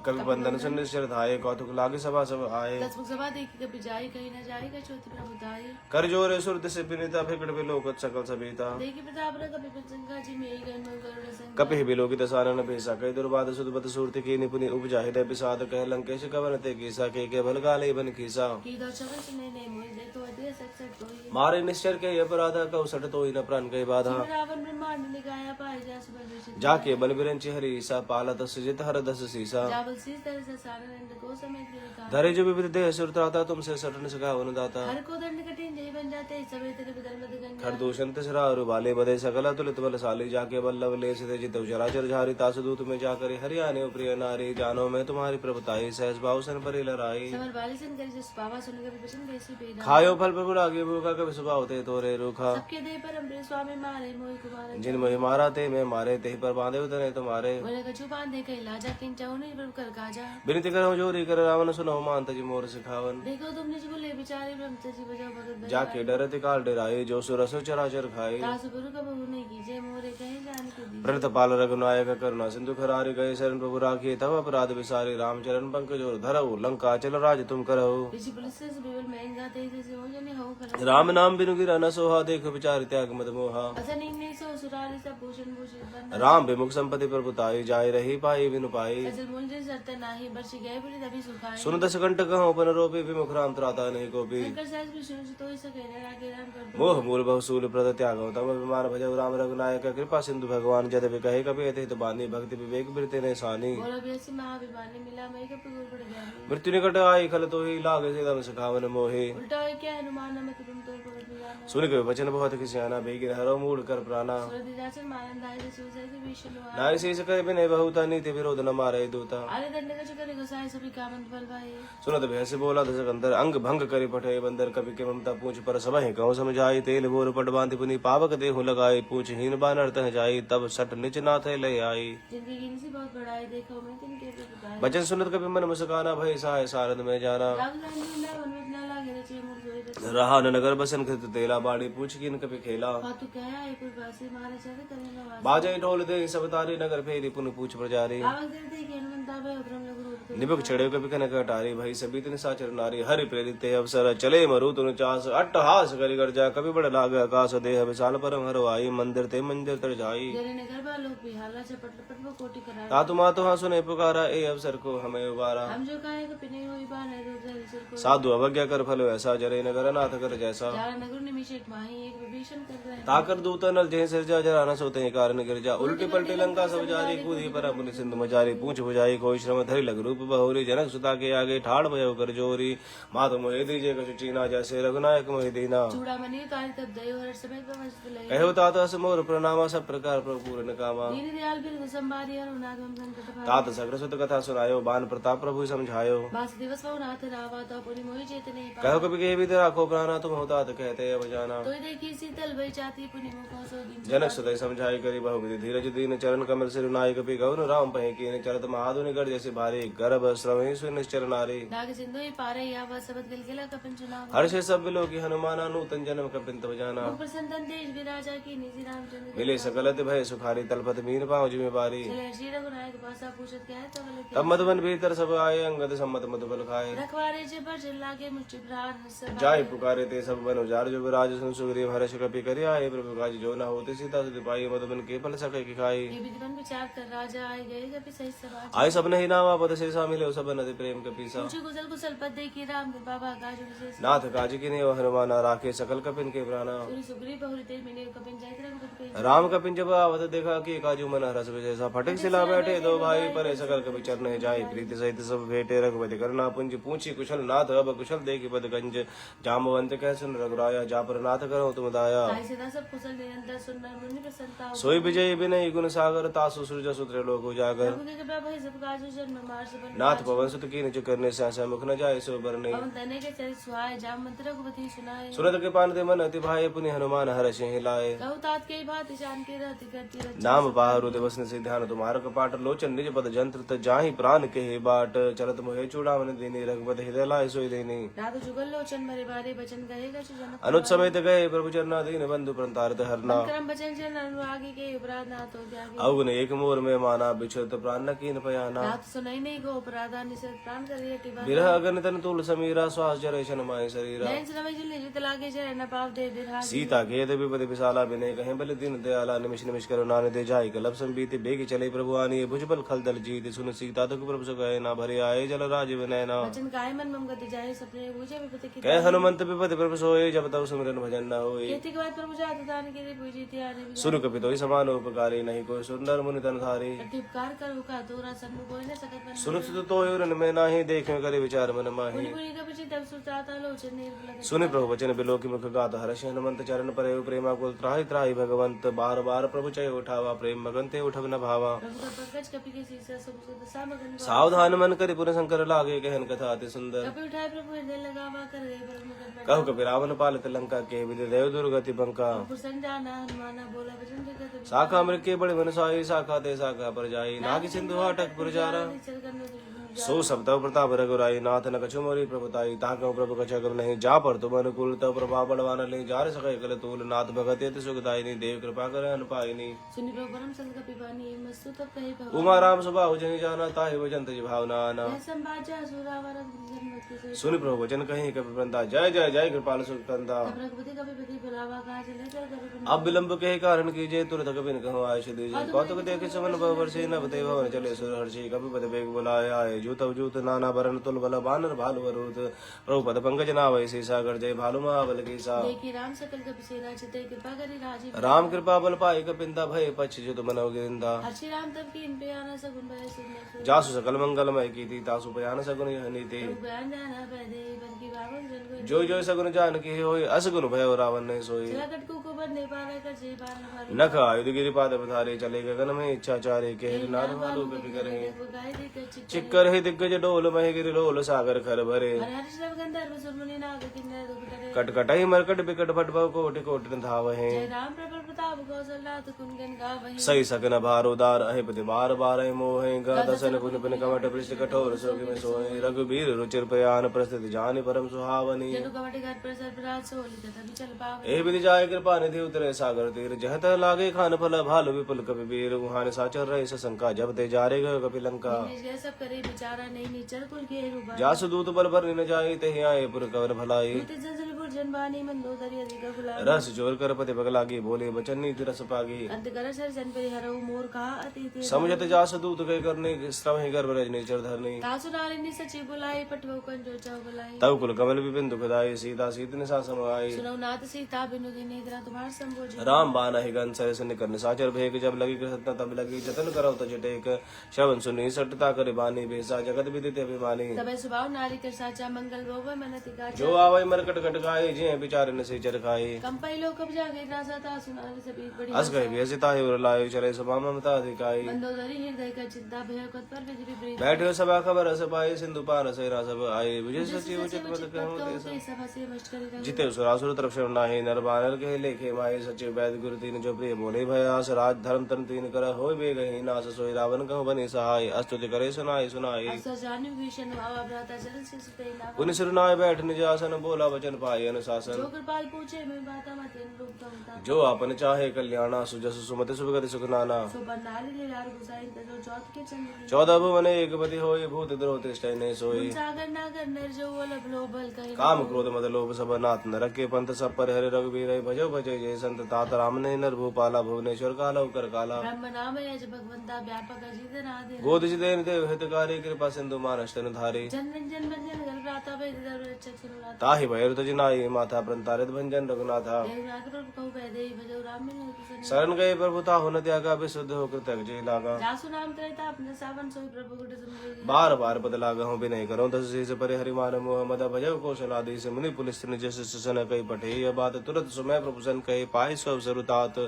Speaker 1: कवि बंधन सुन निश्चर धाये कौतुक लागे सभा सब आए
Speaker 2: दसमुख सभा देखी कभी जाई कहीं न जाई कछोति प्रभु दाई
Speaker 1: कर जोरे सुरत से विनीता फिकट विलोकत सकल सभीता
Speaker 2: देखी प्रताप र कभी पंचंगा जी में गण गरुड़ संग
Speaker 1: कपि विलोकित सानन भेसा कई दुर्बाद सुदबत सूरत की निपुनि उपजा हृदय विषाद कह लंकेश कवन ते कीसा के भल गाले बन कीसा
Speaker 2: की दो चवन सुने ने मोहि दे तो अधे सचट तो ही
Speaker 1: मारे निश्चर के अपराध कौ सट तो ही न प्राण कई बाधा
Speaker 2: रावण ब्रह्मांड निकाया पाए जा सुबह विषित
Speaker 1: जाके बल बिरंचि हरि ईसा पाला दस जित हर दस सीसा
Speaker 2: जाबल शीस तरह से सानंद को समेत निका
Speaker 1: धरे जो विविध देह सुर त्राता तुमसे सटन सका वन दाता
Speaker 2: हर को दंड कठिन जय बन जाते सवे तेरे विधर्म गंगा
Speaker 1: खर दूषण तिसरा और बाले बदे सकल तुलित बल साली जाके बल्लभ ले सिदे जित चराचर झारी तासु दूत में जाकर हरियाणे प्रिय नारी जानो मैं तुम्हारी प्रभुताई सहस भाव सन परि लराई
Speaker 2: समर बाली सन कर जिस पावा सुन के वचन बेसी बेदा
Speaker 1: खायो फल प्रभु रागे भूखा कभी स्वभाव ते तोरे रूखा
Speaker 2: सबके दे परम प्रिय स्वामी मारे मोहि कुमार
Speaker 1: जिन मोहि मारा ते मैं मारे ते पर बांधे उतरे तुम्हारे
Speaker 2: बोले कछु बांधे कई लाजा किन चाउनी प्रभु कर काजा
Speaker 1: विनती करो जोरी कर रावण सुनो मानत जी मोर सिखावन
Speaker 2: देखो तुम निज बोले बिचारे ब्रह्म जी बजाओ भगत
Speaker 1: जाके डरत काल डराए जो सुरस चराचर खाए
Speaker 2: तासु गुरु का बहु नहीं कीजे मोरे कहे जान के दी
Speaker 1: प्रणत पाल रघुनायक करुणा सिंधु खरारे गए शरण प्रभु राखिए तब अपराध विसारे रामचरण पंकज और धरऊ लंका चल राज तुम करहो
Speaker 2: ऋषि पुलिस से बिबल महंगा तेज से हो जने हो खला
Speaker 1: राम नाम बिनु गिरा न सोहा देख विचार त्याग मत मोहा
Speaker 2: असन इन्ने सो सुरारी सब भूषण भूषित बंद
Speaker 1: राम विमुख संपत्ति प्रभुताई जाय रही पाई बिनु पाई
Speaker 2: अजल मुंजे सरते नाही बरसी गए बोले तभी सुखाए
Speaker 1: सुन दस कंट कहो पन रोपे विमुख राम त्राता नहीं गोपी
Speaker 2: शंकर सहज विष्णु से तो ही सके न रागे राम कर
Speaker 1: मोह मूल बहुसूल प्रद त्यागो तम अभिमान भजौ राम रघुनायक कृपा सिंधु भगवान जद कहे कपि अतित बानी भक्ति विवेक बिरते ने सानी
Speaker 2: बोला बेसी महाभिमानी मिला मैं कप गुरु पड़ गया
Speaker 1: मृत्यु निकट आई खल तो ही लागे से दम सखावन मोहे
Speaker 2: उल्टा है क्या हनुमान नमक तुम तो पकड़ लिया
Speaker 1: सुन के वचन बहुत किसियाना बेगिन हरो मूड कर प्राणा
Speaker 2: सुरति जाचर मानंद आए जैसे उसे के विष्णु आ
Speaker 1: नारी से करे बिने बहुता नीति विरोध न मारे दूता
Speaker 2: आले दंड का चक्कर गोसाई सभी कामंत बल भाई
Speaker 1: सुनत भैंस बोला दस अंदर अंग भंग करे पठे बंदर कवि के ममता पूछ पर सबहि कहूँ समझाई तेल बोर पट बांधि पुनि पावक देहु लगाई पूछ हीन बानर तह जाई तब सट निच नाथ ले आई
Speaker 2: जिंदगी इनसे बहुत बड़ाई देखो मैं तिनके प्रभु
Speaker 1: बचन सुनत कवि मन मुस्काना भय सहाय सारद में जाना
Speaker 2: लाग लाइन मन में ना लागे रचे मुर जोई रचे
Speaker 1: रहा न नगर बसन कृत तेला बाड़ी पूछ किन कवि खेला
Speaker 2: तू कह आई कोई बासी मारे चले करे ना वास
Speaker 1: बाजे ढोल दे सब तारी नगर फेरी पुन पूछ प्रजारी
Speaker 2: आवक दे दे के हनुमंता भय ब्रह्म गुरु
Speaker 1: निबक छड़े कवि कनक अटारी भई सभी तिन साचर नारी हरि प्रेरित अवसर चले मरु तुन चास अट्टहास करि कर जा कवि बड़ लाग आकाश देह विशाल परम हर आई मंदिर ते मंदिर तर जाई
Speaker 2: जरे ने गरबा लोग भी हाला चपट लपट वो कोटि करा
Speaker 1: तातु मातु हाँ सुने पुकारा ए अवसर को हमें उबारा
Speaker 2: हम जो काहे को पिने हुई बान है रूप धरि सिर को
Speaker 1: साधु अवज्ञा कर फल वैसा जरे नगर नाथ कर जैसा
Speaker 2: जारा नगर निमिष एक माही एक विभीषण कर रहे
Speaker 1: ताकर दूत नल जय सिरजा जरा न सोते कारण गिरजा उल्टी पलटी लंका सब जारी कूदी पर अपनी सिंधु मजारी पूछ बुझाई कोई श्रम धरि लग रूप रूप बहुरी जनक सुता के आगे ठाड़ भयो कर जोरी मात मोहि दीजे कछु चीना जैसे रघुनायक मोहि दीना
Speaker 2: चूड़ामणि उतारी तब दयो हर समय प्रवंचित लय
Speaker 1: कहो तात अस मोर प्रणामा सब प्रकार प्रभु पूर्ण कामा
Speaker 2: दीन दयाल बिरद संभारी अरुणागम संकट भारी
Speaker 1: तात सग्र सुत कथा सुनायो बान प्रताप प्रभु समझायो
Speaker 2: बास दिवस नाथ रावा तो पुनि मोहि चेतने
Speaker 1: कहो कभी के विद राखो प्राणा तुम हो तात कहते अब जाना
Speaker 2: तो देखी शीतल भई जाती पुनि मुख सो दिन
Speaker 1: जनक सुतय समझाई करी बहुविधि धीरज दीन चरण कमल सिर नायक कपि गौन राम पहि कीन चरत महाधुनि गढ़ जैसे भारी गर्भ श्रवहि सुन निश्चर नारी
Speaker 2: नाग सिंधु ही पारे या वह सबद गिलगिला कपन चुनाव
Speaker 1: हर्ष सब बिलो की हनुमाना नूतन जन्म कपिन तब जाना
Speaker 2: प्रसन्न देश विराजा की निधि रामचंद्र
Speaker 1: मिले सकलत भय सुखारी तलपत मीन पाँव जिम्मेवारी
Speaker 2: चले श्री रघुनायक पासा पूछत क्या है तो गलती
Speaker 1: तब मधुबन भीतर सब आए अंगद सम्मत मधुबल खाए
Speaker 2: रखवारे जे पर चिल्ला के मुझ प्राण हंस
Speaker 1: जाय पुकारे ते सब बन उजार जो विराज सुन सुग्रीव हर्ष कपि करि आए प्रभु काज जो न होते सीता सुति पाई मधुबन के फल सके की खाई
Speaker 2: ये विद्वान विचार कर राजा आए गए कभी सही समाज
Speaker 1: आय सब नहीं नावा पद से सा मिले सब नदी प्रेम कपीसा
Speaker 2: पूछे कुशल कुशल पद देखी राम के बाबा काज विशेष
Speaker 1: नाथ काज की ने हनुमाना राखे सकल कपिन के प्राणा
Speaker 2: सुरी सुग्री बहुरी तेज मिले कपिन जाइत रघुपति पे
Speaker 1: राम कपिन जब आवत देखा कि काजू मन हरस विशेषा फटक सिला बैठे दो भाई परे सकल कपि चरण जाय प्रीति सहित सब भेटे रघुपति करना पुंज पूछी कुशल नाथ अब कुशल देखि पद गंज जामवंत कह सुन रघुराया जा पर नाथ करो तुम दाया
Speaker 2: ताई सदा सब कुशल निरंतर सुनना मुनि प्रसन्नता
Speaker 1: सोई विजय विनय गुण सागर तासु सूरज सुत्र लोक उजागर
Speaker 2: प्रभु के कृपा भई सब काज जन्म मार सब
Speaker 1: नाथ पवन सुत की निज करने सहसा मुख न जाय सो बरने
Speaker 2: पवन तने के चरित सुहाए जाम मंत्र रघुपति सुनाए
Speaker 1: सुरत के पान दे मन अति भाई पुनि हनुमान हर्ष हिलाए
Speaker 2: कहु तात के भांति जान के रहती करती रच
Speaker 1: नाम पाहरु दिवस से ध्यान तुम्हार कपाट लोचन निज पद जंत्र त जाहि प्राण के बाट चलत मोहे चूड़ावन देनी रघुपति हृदय लाय सोई देनी
Speaker 2: रात जुगल लोचन मरे बारे बचन कहेगा जन
Speaker 1: अनुज समेत गए प्रभु चरना दीन बंधु प्रंतारत हरना
Speaker 2: करम बचन जन अनुरागी के अपराध ना तो त्यागे
Speaker 1: अवगुण एक मोर में माना बिछत प्राण न कीन पयाना
Speaker 2: रात सुनई नहीं को अपराधा निसर प्राण करिए टिबा
Speaker 1: विरह अगन तन तुल समीरा श्वास जरे शन माय शरीरा
Speaker 2: नैन समय जिले जित लागे जरे न पाव दे बिरहा
Speaker 1: सीता खेद विपद विशाला बिने कहीं बल दिन दयाला निमिष निमिष करो नान दे जाय कलब संबीत बेग चले प्रभु आनी भुजबल खल दल जीत सुन सीता दुख प्रभु सगाए ना भरे आए जल राज विनयना
Speaker 2: वचन काय मन मम गति जाए सपने पूछे विपति की
Speaker 1: कह हनुमंत विपद प्रभु सोए जब तब सुमिरन भजन न होए
Speaker 2: खेती के बाद प्रभु जात दान के लिए पूजी त्यारे
Speaker 1: सुन कपि तो समान उपकारी नहीं कोई सुंदर मुनि तन धारी
Speaker 2: अति उपकार कर हुका तोरा सन्मुख कोई न सकत बन
Speaker 1: सुन सुत तो उरन में नाही देखे करे विचार मन माही
Speaker 2: पुनि पुनि कपि चित सुताता लोचन निर्मल
Speaker 1: सुनि प्रभु वचन बिलो की मुख गात हर्ष हनुमंत चरण परे प्रेमा कुल त्राहि त्राहि भगवंत बार बार प्रभु चय उठावा प्रेम मगनते उठब न भावा
Speaker 2: प्रभु का पंकज कपि के शीश सब सुत सामगन
Speaker 1: सावधान मन करि पुन शंकर लागे कहन कथा अति सुंदर
Speaker 2: कपि उठाए प्रभु हृदय लगावा कर गए ब्रह्म कर
Speaker 1: कहु कपि रावण पालित लंका के विदे देव दुर्गति बंका
Speaker 2: पुरसन जाना हनुमाना बोला वचन जगत
Speaker 1: शाखा मृग के बड़े मनसाई शाखा ते शाखा पर जाई नाग सिंधु हाटक पुरजारा
Speaker 2: चल करने
Speaker 1: सो सब तव प्रताप रघुराई नाथ न कछु मोरी प्रभुताई ताकौ प्रभु कछगम नहीं जा पर तुम अनुकूल तव प्रभाव बलवान ले जार सकै कल तूल नाथ भगत अति सुखदायिनी देव कृपा कर अनुपायिनी
Speaker 2: सुनि प्रभु परम संत कपि बानी मस्तु तब कहे भगवान
Speaker 1: उमा राम सुबाहु जनि जाना ताहि वजंत जी भावना आना
Speaker 2: यह संबाजा सुरावर जन्मति से
Speaker 1: सुनि प्रभु वचन कहीं कपि प्रंता जय जय जय कृपाल सुख कंदा
Speaker 2: तब रघुपति कपि पति बुलावा कहा चले चल कपि
Speaker 1: अब विलंब के कारण कीजिए तुरत कपि न कहूँ आयुष दीजिए कौतुक देखे सुमन वर्षे न बते भवन चले सुर हर्षि कपि पद बेग बुलाए आए जूत जूत नाना भरन तुल बल बानर भालु वरुत प्रभु पद पंकज नावै सी सागर जय भालु महाबल की सा
Speaker 2: देखी राम सकल कपि सेना चिते कृपा करी राजीव
Speaker 1: राम कृपा बल पाई कपिंदा भय पछ जुत मनव गिरिंदा
Speaker 2: हर्षि राम तब की इन पे आना सगुन भय सुन
Speaker 1: जासु सकल मंगलमय की थी तासु पयान सगुन नीति
Speaker 2: ज्ञान जाना पैदे बन की बावन जन को
Speaker 1: जो जो सगुन जान की होय असगुन भय रावण नहीं सोई
Speaker 2: चला कटकू को बदले पावे कर जे बार बार
Speaker 1: नख आयुध गिरि पाद पधारे चले गगन में इच्छा चारे कह नार भालु कपि करे
Speaker 2: गाय दे कर चित
Speaker 1: चिक्कर ही दिग्गज डोल मह गिरि लोल सागर खर भरे
Speaker 2: हर हर्ष सब गंधर्व सुरमुनि नाग किन्नर दुपटरे
Speaker 1: कटकटहि मरकट बिकट फट भव कोटि कोटि धावहे
Speaker 2: जय राम प्रबल प्रताप कौशलनाथ कुंजन गावहि
Speaker 1: सही सकन भार उदार अहिपति बार बार मोहे दसन पुन पुन कमट पृष्ठ कठोर सोग में सोहे रघुबीर रुचिर प्रयान प्रस्थित जानि परम सुहावनी
Speaker 2: जनु कवटि घर पर सर्पराज सोली तथा चल पावे
Speaker 1: ए विधि जाय कृपा निधि उतरे सागर तीर जहत लागे खान फल भालु विपुल कपि वीर उहान साचर रहे सशंका जब ते जारे गए कपि लंका
Speaker 2: निज सब करे विचारा नहीं निचर कुल के रूपा
Speaker 1: जासु दूत बल भर न जाई ते आए पुर कवर भलाई
Speaker 2: ते जंजलपुर जनबानी मंदोदरी अधिक गुलाब
Speaker 1: रस जोर कर पति पगलागी बोले बचन नीति रस पागी
Speaker 2: अंत कर सर जन पर हरऊ मोर कहा अति ते
Speaker 1: समझत जासु दूत कह करने श्रम ही गर्भ रजनी चर धरनी
Speaker 2: तासु नारिनी सची बुलाई पटवो कंजो चाव बुलाई
Speaker 1: तब कुल कमल विपिन दुखदाई सीता सीत निशा समाई
Speaker 2: सुनौ नाथ सीता बिनु दिन इधरा तुम्हार संबोज
Speaker 1: राम बान ही गन सहस निकन साचर भेग जब लगी कृष्ण तब लगी जतन करो तज टेक श्रवण सुनी सटता करे बानी मानी बेसा जगत विदित अभिमानी
Speaker 2: तबे स्वभाव नारी कर साचा मंगल गोबर मन तिका
Speaker 1: जो आवै मरकट कटकाए जे विचार न से चर खाए
Speaker 2: कंपई लोग कब जागे रासा ता सुनारे सभी बड़ी
Speaker 1: अस गए व्यसिता ही लायो चले सभा ममता अधिकाई
Speaker 2: मंदोदरी हृदय का चिंता भय कत पर विधि विपरीत
Speaker 1: बैठे सभा खबर रस पाए सिंधु पार सैरा सब आए विजय सचिव उचित पद कहूँ
Speaker 2: के सभा से मस्त करे
Speaker 1: जिते सुरासुर तरफ शरण नाहि नर बानर के लेखे माए सचिव वैद गुरु तीन जो प्रिय बोले भयास राज धर्म तन तीन कर होय बे गही नास सोई रावण कहूँ बने सहाय अस्तुति करे सुनाए सुनाए
Speaker 2: अवसर जानि भीषण भावा भ्राता चरण से सुते ना
Speaker 1: पुनि सिरनाय बैठ निज आसन बोला वचन पाए अनुशासन
Speaker 2: जो कृपाल पूछे मैं बाता मत रूप तमता
Speaker 1: जो आपन चाहे कल्याणा सुजस सुमति सुभगति सुख नाना
Speaker 2: सो बनाली ले लार गुसाई तजो चौथ के चंद्र
Speaker 1: 14 भुवन एक पति होय भूत द्रोह तिष्ठै नहीं सोई
Speaker 2: सागर नागर नर जो वलभ लोभल कहि
Speaker 1: काम क्रोध मद लोभ सब नाथ नरक के पंथ सब पर हरे रघुवीर भजो भजय जय संत तात राम ने नर भूपाला भुवनेश्वर काला कर काला
Speaker 2: ब्रह्म नाम यज भगवंता व्यापक अजित नादे
Speaker 1: गोदिश देन देव हितकारी कृपा सिंधु मानस्तन धारी
Speaker 2: जन रंजन भंजन घर प्राता वैद दर रक्षक सुनुनाथ
Speaker 1: ताहि भैर तुझ नाई माथा प्रंतारित भंजन रघुनाथा
Speaker 2: देवनाथ प्रभु कहु वैदेही भजो राम मिलो किसन
Speaker 1: शरण गए प्रभु ताहु न त्यागा विशुद्ध हो कृतज्ञ जय लागा
Speaker 2: जासु नाम त्रैता अपने सावन सोई प्रभु गुट सुन
Speaker 1: बार बार पद लागा हूँ विनय करो दस से परे हरिमान मोह मद भजव कौशल आदि से मुनि पुलिस निजस सन कही पठे यह बात तुरंत सुमय प्रभु सन कहे पाए सब सरुतात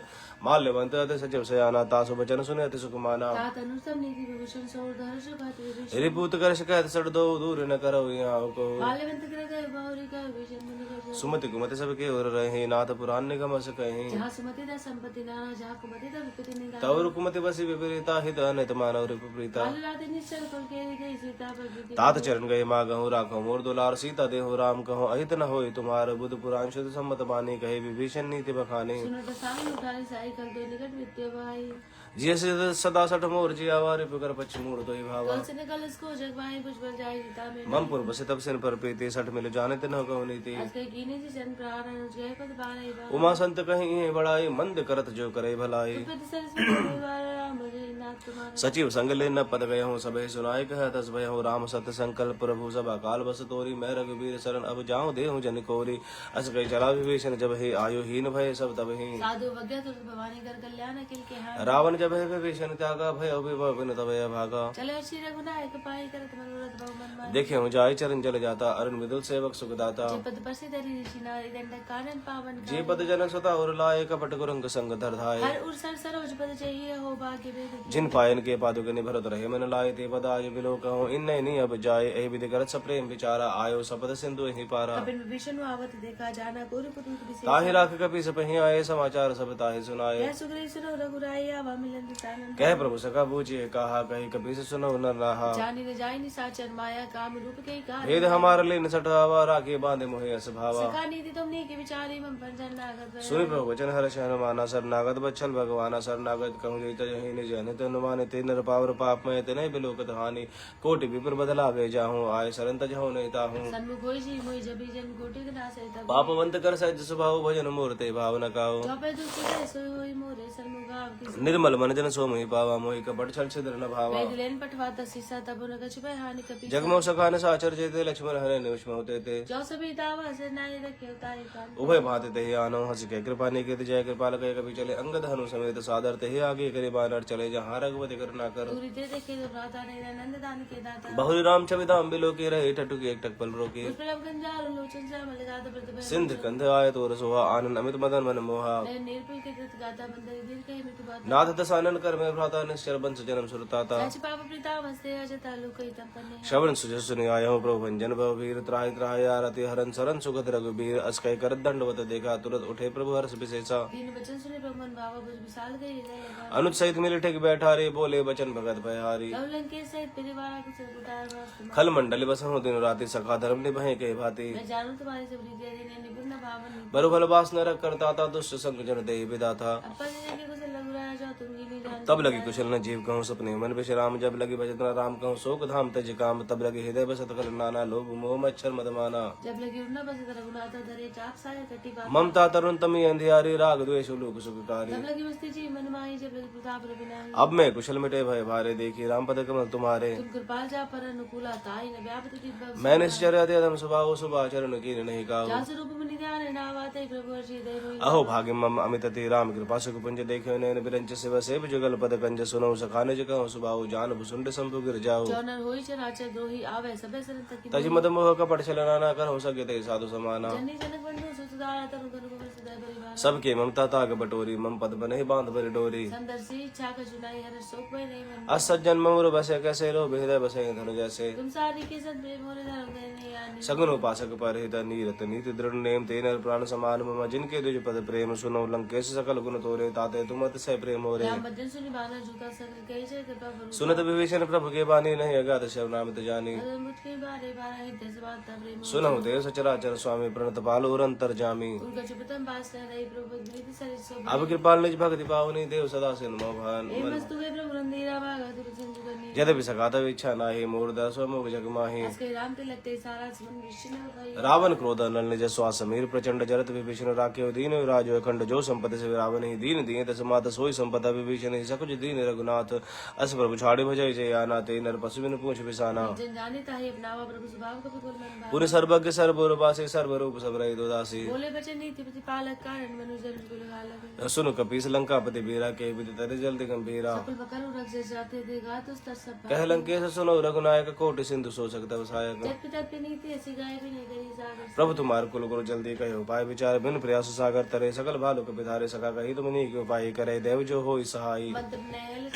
Speaker 1: माल्यवंत अति सचिव सयाना तासु वचन सुने अति सुख माना
Speaker 2: तात अनुसम नीति विभूषण सौर धर्ष कहत विभीषण
Speaker 1: रिपूत कर शिकायत सड़ दो दूर न करो यहाँ को
Speaker 2: माल्यवंत कर गए बहुरी का विभीषण मुनि कर
Speaker 1: सुमति कुमति सबके और रहे नाथ पुराण निगम अस कहीं
Speaker 2: जहाँ सुमति दा संपत्ति नाना जहाँ कुमति दा विपत्ति निदान
Speaker 1: तवर कुमति बसी विपरीता हित अनित मानव रिपरीता
Speaker 2: काल रात निश्चल कुल के हृदय सीता पर विधि
Speaker 1: तात चरण गए माँ गहूँ राखो मोर दुलार सीता देहो राम कहो अहित न होय तुम्हार बुद्ध पुराण शुद्ध सम्मत बानी कहे विभीषण नीति बखानी
Speaker 2: सुनत सामी उठारे साई कल दो निकट वित्य भाई
Speaker 1: जिय सदा सठ मोर जी आवार पुकर पश्चिम मूर तो भावा
Speaker 2: कल से निकल इसको जग भाई पुष्पल जाय सीता में
Speaker 1: मम पूर्व से तब सिन पर प्रीति सठ मिल जाने तिन कहो नीति
Speaker 2: आज के कीने जी जन प्राण अनुज गए पद बारे बा
Speaker 1: उमा संत कहीं ये बड़ाई मंद करत जो करे भलाई
Speaker 2: पद सरस में राम भजे नाथ तुम्हारा
Speaker 1: सचिव संग ले न पद गए हूँ सबे सुनाए कह तस भय हूँ राम सत संकल्प प्रभु सब अकाल बस तोरी मैं रघुवीर शरण अब जाऊँ दे हूँ जन कोरी अस गई चला विभीषण जब ही आयु हीन भय सब तब ही
Speaker 2: साधु वज्ञा तुरंत भवानी कर कल्याण अखिल के हाथ
Speaker 1: रावण जब है विभीषण त्यागा भय अभिभव बिन तब भागा
Speaker 2: चले श्री रघुनायक पाई करत मनोरथ बहु मन मान
Speaker 1: देखे हूँ जाय चरण जल जाता अरुण विदुल सेवक सुखदाता
Speaker 2: जे पद प्रसिद्ध हरि ऋषि नारी दंड कानन पावन
Speaker 1: जे पद जन स्वता और लाए कपट कुरंग संग धर धाये
Speaker 2: हर उर सर सरोज पद चाहिए हो भाग्य वेद
Speaker 1: जिन पायन के पादुक निभरत रहे मन लाए ते पद आज बिलो कहूँ इन नहीं अब जाए एहि विधि करत सप्रेम विचारा आयो सपद सिंधु ही पारा
Speaker 2: कपिन विभीषण आवत देखा जाना गोरु पुरुष विशेष
Speaker 1: ताहि राख कपि सपहि आए समाचार सब ताहि सुनाए
Speaker 2: यह सुग्रीव सुनो रघुराई आवा मिलन दिसानन
Speaker 1: कह प्रभु सका बूझिए कहा कही कपि से सुनो न रहा
Speaker 2: जानी न जाई निसाचर माया काम रूप के कार
Speaker 1: भेद हमार ले न सटावा राखे बांधे मोहे असभावा
Speaker 2: सखा नीति तुमने की विचारी मम पंजन नागत
Speaker 1: सुनि प्रभु वचन हर शहन माना शरणागत बच्छल भगवाना शरणागत कहूँ जय तहि निज अनित अनुमाने ते नर पावर पाप में ते नहीं बिलोकत हानि कोटि विप्र बदला वे जाहूँ आय शरण तजहु नहीं ताहूँ
Speaker 2: सन्मुख होई जी मोई जबी जन कोटि के नासे तब
Speaker 1: पापवंत कर सहज स्वभाव भजन मूर्ते भावना काओ
Speaker 2: चौपे दुख से सोई होई मोरे सन्मुख आप की
Speaker 1: निर्मल मन जन सो मोहि पावा मोहि कपट छल छिद्र न भावा
Speaker 2: वेद लेन पठवाता सीसा तब न कछ भय हानि कपि
Speaker 1: जगमो सखान साचर जेते लक्ष्मण हरे निवश में होते थे
Speaker 2: जो सभी दावा से नाय रखे उतारे कान
Speaker 1: उभय भाते ते आनो हंस के कृपा निकेत जय कृपाल कहे कभी चले अंगद हनु समेत सादर ते आगे करे बानर चले जहाँ रघुपति करुणा कर
Speaker 2: दूरी दे देखे तो भ्राता नहीं नंद दान के दाता
Speaker 1: बहुरी राम छविदाम बिलो के रहे टटु के एक टक पल रोके
Speaker 2: उस पर गंजार लोचन से मल गाता प्रत भय
Speaker 1: सिंध कंध आय तोर सोहा आनंद अमित मदन मन मोहा
Speaker 2: निर्पल के तत गाता बंदर दिल कहे मृत्यु बात
Speaker 1: नाथ दसानन कर में भ्राता निश्चर बंस जन्म सुरताता
Speaker 2: सच पाप प्रीता मस्ते अजता लुकई तपने
Speaker 1: श्रवण सुजस सुनि आय हूँ प्रभु भंजन भव वीर त्राहि त्राहि आरति हरन सरन सुगत रघुबीर अस्कय कर दंडवत देखा तुरंत उठे प्रभु हर्ष विशेषा
Speaker 2: दीन बचन सुने भगवान बाबा बुझ विशाल गए हृदय
Speaker 1: अनुज सहित मिल ठेक बैठा रे बोले बचन भगत भयहारी
Speaker 2: लवलन के सहित परिवार के सब उतार वास्तु
Speaker 1: खल मंडली बसहु दिन राति सखा धर्म निभहे के भांति
Speaker 2: मैं जानू तुम्हारी सब रीति अधीन निपुण भावन
Speaker 1: बरु भल बास न रख करता था दुष्ट संग जन दे विदाता
Speaker 2: अपन के कुछ लग रहा है जो तुम ही नहीं जान
Speaker 1: तब लगी कुशल न जीव कहूँ सपने मन विश्राम जब लगी भजत न राम कहूँ शोक धाम तज काम तब लगे हृदय बसत कर नाना लोभ मोह मच्छर मदमाना
Speaker 2: जब लगी उड़ना बस रघुनाथ धरे चाप साया कटी बात
Speaker 1: ममता तरुण तमी अंधियारी राग द्वेष लोक सुखकारी
Speaker 2: जब लगी मस्ती जी मन माही जब लगी प्रताप रविनाही
Speaker 1: अब मैं कुशल मिटे भय भारे देखी राम पद कमल तुम्हारे
Speaker 2: तुम कृपाल जा पर अनुकूला ताई न व्यापति दिव्य
Speaker 1: मैंने निश्चर्य अधम स्वभाव शुभा चरण की नहीं काऊ
Speaker 2: जा स्वरूप मुनि ध्यान नावाते प्रभु हर्षि दय होई
Speaker 1: अहो भाग्य मम अमित ति राम कृपा सुख पुंज देखे नयन बिरंज कंच शिव सेव जुगल पद कंज सुनो सखाने जगह सुबाऊ जान भुसुंड संभु गिर जाओ
Speaker 2: जो नर होई चराचर द्रोही आवे सबे सरन तकी
Speaker 1: तज मद मोह कपट छलना ना कर हो सके ते साधु समाना
Speaker 2: जनी जनक बंधु सुतदारा तनु तनु को सदा परिवार
Speaker 1: सबके ममता ताग बटोरी मम पद बने बांध भरी डोरी
Speaker 2: संदर्शी इच्छा का चुनाई हर शोक में नहीं मन
Speaker 1: असज्जन ममर बसे कैसे रो हृदय बसे धनु जैसे
Speaker 2: तुम सारी के सद प्रेम मोरे धर्म नहीं आनी
Speaker 1: सगुन उपासक पर हृदय नीरत नीति दृढ़ नेम तेन प्राण समान मम जिनके द्विज पद प्रेम सुनो लंकेश सकल गुण तोरे ताते तुम अतिशय प्रेम हो रे
Speaker 2: राम भजन सुनि बाना झूठा सकल कही जय कृपा बरु
Speaker 1: सुनत विभीषण प्रभु के बानी नहीं अगाध शरणामित जानी
Speaker 2: अगर मुझ के बारे बारा हृदय से बात प्रेम
Speaker 1: सुनहु देव सचराचर स्वामी प्रणत पालो रंतर जामी
Speaker 2: उनका चुपतम बास रही प्रभु गिरिति सरित सो
Speaker 1: अब कृपाल निज भक्ति पावनी देव सदा सिन मोहन
Speaker 2: हे मस्तु वे प्रभु रंदीरा बागा तुर संजु करनी
Speaker 1: जद भी सकात इच्छा नाही मूर्धा स्वमुख जग माही
Speaker 2: आज के राम तिलक ते सारा मन विष्णु भाई
Speaker 1: रावण क्रोध नल निज श्वास समीर प्रचंड जरत विभीषण राख्यो दीन राजो अखंड जो संपत्ति से रावण ही दीन दिए तस मात सोई संपदा विभीषण ही सकुच दीन रघुनाथ अस प्रभु छाड़े भजय जय आना ते नर पशु बिन पूछ बिसाना
Speaker 2: जन जाने ताहि अपनावा प्रभु स्वभाव कपि कुल मन भाव
Speaker 1: पुर सर्वज्ञ सर्वरूपासी सर्वरूप सब रही दोदासी
Speaker 2: बोले बचन नीति प्रतिपालक कारण मनुजन कुल घालक
Speaker 1: सुनु कपीस लंकापति बीरा के विद तरि जल्द गंभीरा
Speaker 2: कुल पकड़ रख से जाते थे गात उस तर सब
Speaker 1: कह लंकेश सुनो रघुनायक कोटि सिंधु सो सकता वसायक
Speaker 2: जब पिता पे नीति ऐसी गाय भी नहीं करी सागर
Speaker 1: प्रभु तुम्हार कुल गुरु जल्दी कहो उपाय विचार बिन प्रयास सागर तरे सकल भालुक विधारे सका कही तुम नी के उपाय करे देव जो हो सहाय
Speaker 2: मंत्र नयल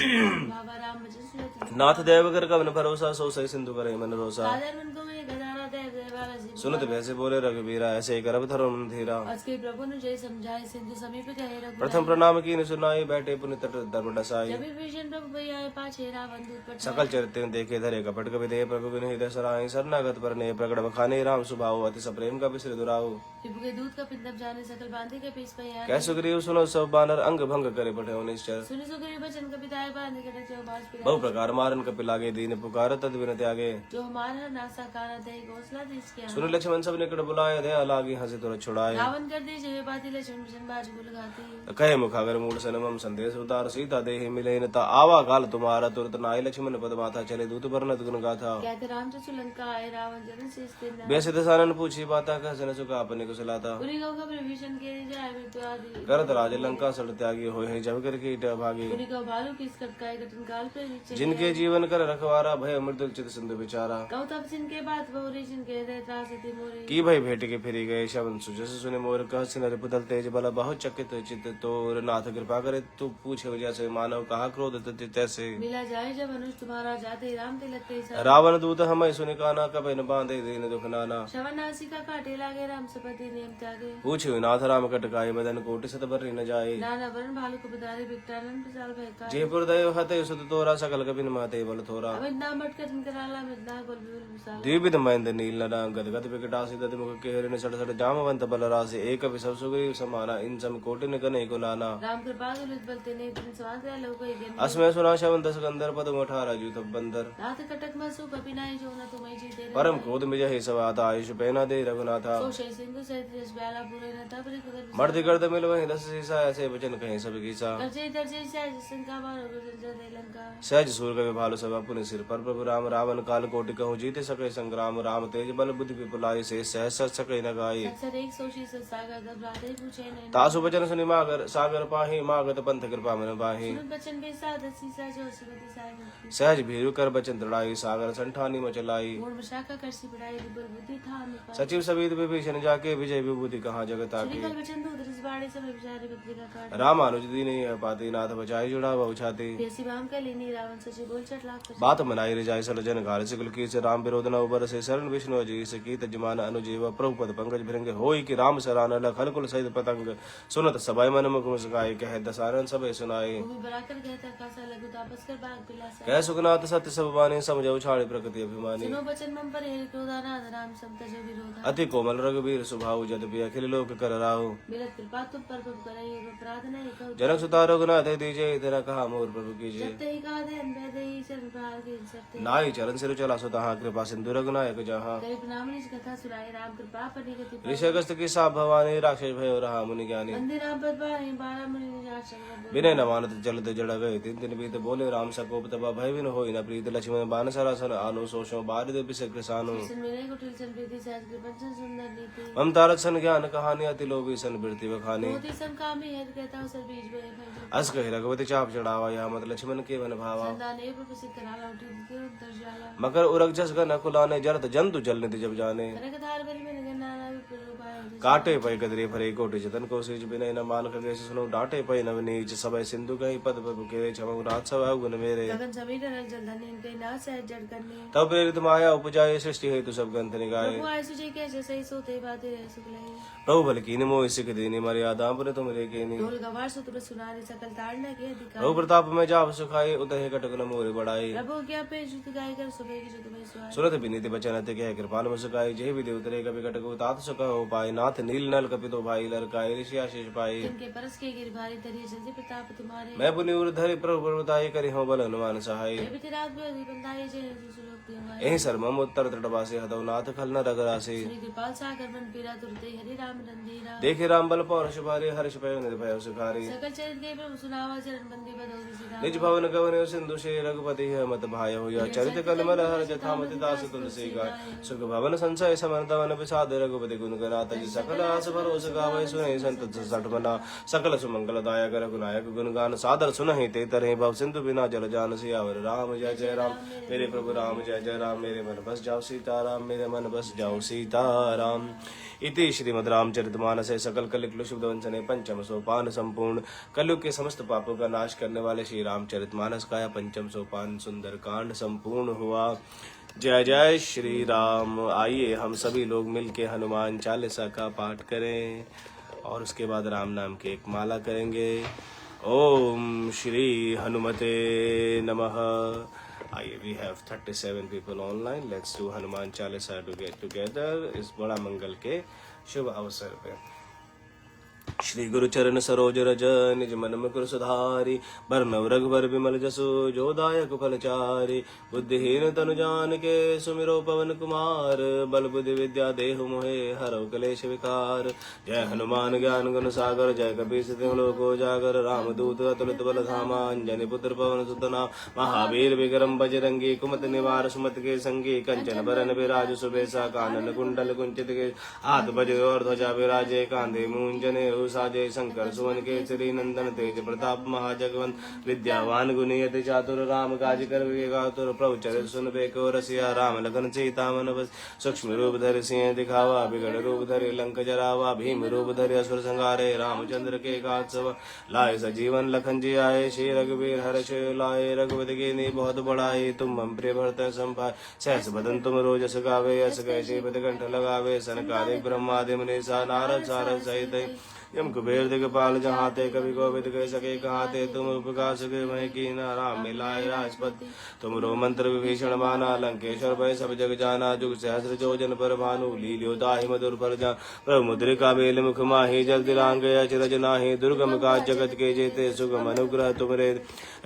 Speaker 2: बाबा राम भजन सुनत
Speaker 1: नाथ देव कर कवन भरोसा सो सही सिंधु करे मन रोसा
Speaker 2: सादर मन को में गदारा देव देवाला जी
Speaker 1: सुनत वैसे बोले रघुवीरा ऐसे करब धरो धीरा
Speaker 2: आज के प्रभु ने जय समझाए सिंधु समीप गए रघु
Speaker 1: प्रथम प्रणाम की सुनाई बैठे पुनि तट धर्म डसाई
Speaker 2: जब विभीषण प्रभु भई आए पाछे रावण दूत पर
Speaker 1: सकल चरित्र देखे धरे कपट कवि दे प्रभु गुण हृदय सराय शरणागत पर ने प्रकट बखाने राम सुभाव अति सप्रेम का बिसर दुराऊ
Speaker 2: विभु के दूत का पिंडम जाने सकल बांधे के पीस पे आए
Speaker 1: कैसु ग्रीव सुनो सब बानर अंग भंग करे पठे निश्चर
Speaker 2: सुनि सुग्रीव बचन का पिता बांधे के जो बास पिला
Speaker 1: बहु प्रकार मारन कपि लागे दीन पुकार तद विन त्यागे
Speaker 2: जो हमारा नासा काना दे घोसला देश किया
Speaker 1: सुन लक्ष्मण सब निकट बुलाए दया लागी हंसी तुरंत छुड़ाए
Speaker 2: रावण कर दे जय बाती लक्ष्मण भजन बाज गुल गाती
Speaker 1: कहे मुखागर मूल सनमम संदेश उतार सीता देहि मिले न ता आवा काल तुम्हारा तुरत नाय लक्ष्मण पद माथा चले दूत बरनत गुण गाथा
Speaker 2: कहते राम चचु लंका आए रावण जन से स्थिर
Speaker 1: बेसित सानन पूछी बाता कह सन सुखा अपने कुशलाता
Speaker 2: पुरी गौ खबर विभीषण के जाय मृत्यु आदि
Speaker 1: करत राज लंका सड़ त्यागी होय है जब कर कीट भागी
Speaker 2: पुरी गौ भालू किस कटकाए घटन काल पे नीचे
Speaker 1: जिनके जीवन कर रखवारा भय मृदुल चित सिंधु विचारा
Speaker 2: कौ तब जिनके बात बहुरी जिनके हृदय त्रासति मोरे
Speaker 1: की भय भेट के फिरी गए शवन सुजस सुने मोर कह सिन रिपुदल तेज बल बहुत चकित चित तोर नाथ कृपा करे तू पूछे जैसे मानव कहा क्रोध तैसे
Speaker 2: मिला जाए जब मनुष्य तुम्हारा जाते राम तिलक ते सा
Speaker 1: रावण दूत हमें सुनि काना कबे न बांधे दीन दुख नाना
Speaker 2: श्रवणासी का काटे लागे राम सपति नियम त्यागे
Speaker 1: पूछे नाथ राम कटकाय बदन कोटि सत बर्री न जाए
Speaker 2: नाना वरण भालू को बदारे बिकटानन प्रचार भय का
Speaker 1: जयपुर दय हते सुत तोरा सकल कबिन महते बल थोरा
Speaker 2: अविद्या मटकन कराला मिदना गोल बिल विशाल
Speaker 1: द्विविध महेंद्र नील नरा गद गद विकटासी दति मुख के हरिण सट सट जामवंत बल रासे एक विसव सुग्रीव समाना इन सम कोटि न कने को नाना
Speaker 2: राम कृपा दुलित बलते ने तुम स्वाद लोक गन
Speaker 1: असमय सुना शवन दस गंधर पद अठारह जूत बंदर
Speaker 2: नाथ कटक मसु कपिनाई जो न तुम्हें जीते
Speaker 1: परम क्रोध मिज हे सवाता आयुष पैना दे रघुनाथा
Speaker 2: सो शय सिंधु सहित यश ब्याला पूरे न तब रे कुदर
Speaker 1: मर्द गर्द मिल वही दस सीसा ऐसे वचन कहे सब गीसा
Speaker 2: करजे दर्जे से संका मारो गुजर दे लंका
Speaker 1: सहज सूर कवि भालु सब अपने सिर पर प्रभु राम रावण काल कोटि कहूँ जीते सके संग्राम राम तेज बल बुद्धि विपुलाई से सहस सके न गाई
Speaker 2: अक्सर एक सोशी से सागर दब राधे पूछे न
Speaker 1: तासु वचन सुनि मागर सागर पाही मागत पंथ कृपा मन बाही
Speaker 2: सुन बचन के साथ सीसा जो सुमति साई
Speaker 1: सहज भीरु कर बचन दृढ़ाई सागर संठानी मचलाई
Speaker 2: गुण विशाखा करसी बढ़ाई विपुल बुद्धि था निपा
Speaker 1: सचिव सविद विभीषण जाके विजय विभूति कहाँ जगत आके
Speaker 2: कल बचन दूध रिस बाड़े सब विचारे बदली का काट
Speaker 1: रामानुज दीन पाती नाथ बचाई जुड़ा बहु छाती
Speaker 2: देसी बाम का लेनी रावण सची बोल चट लाख
Speaker 1: बात मनाई रिजाई सल जन घाल सिकुल की से राम विरोध न उबर से शरण विष्णु जी से कीत जमान अनुजीव प्रभु पद पंकज भृंग होई कि राम सरान लखल कुल सहित पतंग सुनत सबाई मन मुख मुस्काई कह दसारन सबे सुनाई
Speaker 2: भूमि बराकर कहता कासा लघु तापस कर बाग पिलासा
Speaker 1: कह सुखनाथ सत्य सब बानी समझौ छाड़ी प्रकृति अभिमानी
Speaker 2: सुनो बचन मम पर हेरि क्रोधानाथ राम सब तजो विरोधा
Speaker 1: अति कोमल रघुवीर सुभाऊ जदपि अखिल लोक कर राहु
Speaker 2: मिलत कृपा तुम पर प्रभु करे अपराध नहीं कहु
Speaker 1: जनक सुता रघुनाथ दीजे तेरा कहा मोर प्रभु कीजिए
Speaker 2: जब ते ही कहा दे अनबे दे ही चरण प्रहार के सकते
Speaker 1: नाई चरण सिर चला सुता कृपा सिंधु रघुनायक जहाँ
Speaker 2: करे प्रणाम निज कथा सुनाए राम कृपा परि गति पाए।
Speaker 1: ऋषगस्त की सा भवानी राक्षस भयो रहा मुनि ज्ञानी
Speaker 2: मंदिर राम पद पाए बारा मुनि निजात संग
Speaker 1: विनय न मानत चलत जड़ गए तीन दिन बीत बोले राम सकोप तबा भय विन होई न प्रीत लक्ष्मण बान सरासन आनो सोशो बारिद बिसक कृसानु
Speaker 2: सन विनय कुटिल सन प्रीति सहज कृपन सुंदर नीति
Speaker 1: ममता रक्षण ज्ञान कहानी अति लोभी सन बिरति बखानी
Speaker 2: मोती सन कामी है कहता सर बीज बहे भय।
Speaker 1: अस कहि रघुपति चाप चढ़ावा या मत लक्ष्मण के मन भावा
Speaker 2: संदान एक प्रसिद्ध कराला उठी दिखे उत्तर जाला।
Speaker 1: मकर उरग जस गन कुलाने जरत जंतु जल निधि जब जाने
Speaker 2: कनक धार बलि में नाना विपुल उपाय।
Speaker 1: काटे पै कदरे फरे कोटि जतन को सिज बिनय न मान खगे सुनो डांटे पै नव नीच सबय सिंधु गई पद पद के छमु रात सब गुण मेरे
Speaker 2: गगन समीर रल जल धनी इनके ना सहज जड़ करने।
Speaker 1: तब प्रेरित माया उपजाए सृष्टि हेतु सब ग्रंथ निगाए
Speaker 2: प्रभु आय सुजय कैसे सही सोते बातें रह सुखले।
Speaker 1: प्रभु बल कीन मोहि सिख दीनी मर्यादा पुर तुम रे केनी
Speaker 2: ढोल गवार सुतुर सुनारी सकल ताड़ना के अधिकार।
Speaker 1: प्रभु प्रताप में जाप सुखाई उतहि कटक न मोरे बढ़ाई
Speaker 2: प्रभु क्या पे जुत गाय कर सुबह की जुत में सुहाई।
Speaker 1: सुरत विनीति बचन अति कह कृपान मुस्काई जय विधि उतरे कवि कटक तात सुख हो पाए नाथ नील नल कपितो भाई लरकाई ऋषि आशीष पाई
Speaker 2: इनके परस के गिर भारी तरिए जल्दी प्रताप तुम्हारे।
Speaker 1: मैं पुनि उर धरि प्रभु प्रभुताई करि हो बल हनुमान सहाय
Speaker 2: ये बिति रात में बंदाए जय सुलोक दिवाए।
Speaker 1: एहि सर्मम उत्तर तटवासी हतौ नाथ खल न रघरासी
Speaker 2: श्री कृपाल सागर मन पीरा तुरते हरि राम रंधीरा।
Speaker 1: देखे राम बल पौरुष भारी हर्ष पय निर्भय सुखारी
Speaker 2: सकल चरित के प्रभु सुनावा चरण बंदी बदौरी सीधा।
Speaker 1: निज भवन गवन सिंधु श्री रघुपति है मत भाय हो या चरित कलमल हर जथामति दास तुलसी गाय सुख भवन संशय समन तवन विषाद रघुपति गुण गनात जी सकल आस भरोस गावै सुनै संत सठ मना सकल सुमंगल दायक रघुनायक गुण गान सादर सुनहि ते तरहि भव सिंधु बिना जल जान सियावर राम जय जय राम मेरे प्रभु राम जय जय राम मेरे मन बस जाओ सीताराम मेरे मन बस जाओ सीताराम। इति श्रीमद् रामचरितमानस सकल कलिक शुभ वंचने पंचम सोपान संपूर्ण कलयुग के समस्त पापों का नाश करने वाले श्री रामचरितमानस का यह पंचम सोपान सुंदर कांड संपूर्ण हुआ। जय जय श्री राम। आइए हम सभी लोग मिलके हनुमान चालीसा का पाठ करें और उसके बाद राम नाम की एक माला करेंगे। ओम श्री हनुमते नमः। आइए we have 37 people online. Let's do Hanuman Chalisa to get together इस बड़ा मंगल के शुभ अवसर पे। श्री गुरु चरण सरोज रज निज मन मुकुर सुधारी बरनव रघुबर विमल जसु जो दायक फलचारी बुद्धिहीन तनु जान के सुमिरो पवन कुमार बल बुद्धि विद्या देहु मोहे हरौ कलेश विकार। जय हनुमान ज्ञान गुण सागर जय कपीस तिहुँ लोक उजागर रामदूत अतुलित बल धामा अंजनी पुत्र पवन सुतना महावीर विक्रम बजरंगी कुमत निवार सुमत के संगी कंचन बरन विराज सुबेसा कानन कुंडल कुंचित के हाथ बज और ध्वजा विराजे कांधे मूंजने साजय शंकर सुवन केसरी नंदन तेज प्रताप महाजगवंत विद्यावान गुणी अति चातुर राम काज कर विवेकातुर प्रभु चरित सुन बेको रसिया राम लखन सीता मन बस सूक्ष्म रूप धरि सिंह दिखावा बिगड़ रूप धरि लंक जरावा भीम रूप धरि असुर संहारे रामचंद्र के कात्सव लाए सजीवन लखन जी आए श्री रघुवीर हर्ष लाए रघुपति की नी बहुत बड़ाई तुम मम प्रिय भरत संभाय सहस बदन तुम रोजस गावे यस कैसे पद कंठ लगावे सनकादिक ब्रह्मादि मुनीसा नारद सारद सहित यम कुबेर दिगपाल जहाते कवि कोविद कह सके कहाते तुम उपका सके वह की राम मिलाए राजपत तुम रो मंत्र विभीषण माना लंकेश्वर भय सब जग जाना जुग सहस्र जोजन पर भानु लील्यो ताहि मधुर फल जान प्रभु मुद्रिका बेल मुख माही जल दिलांग अचरज नाही दुर्गम का जगत के जेते सुगम अनुग्रह तुमरे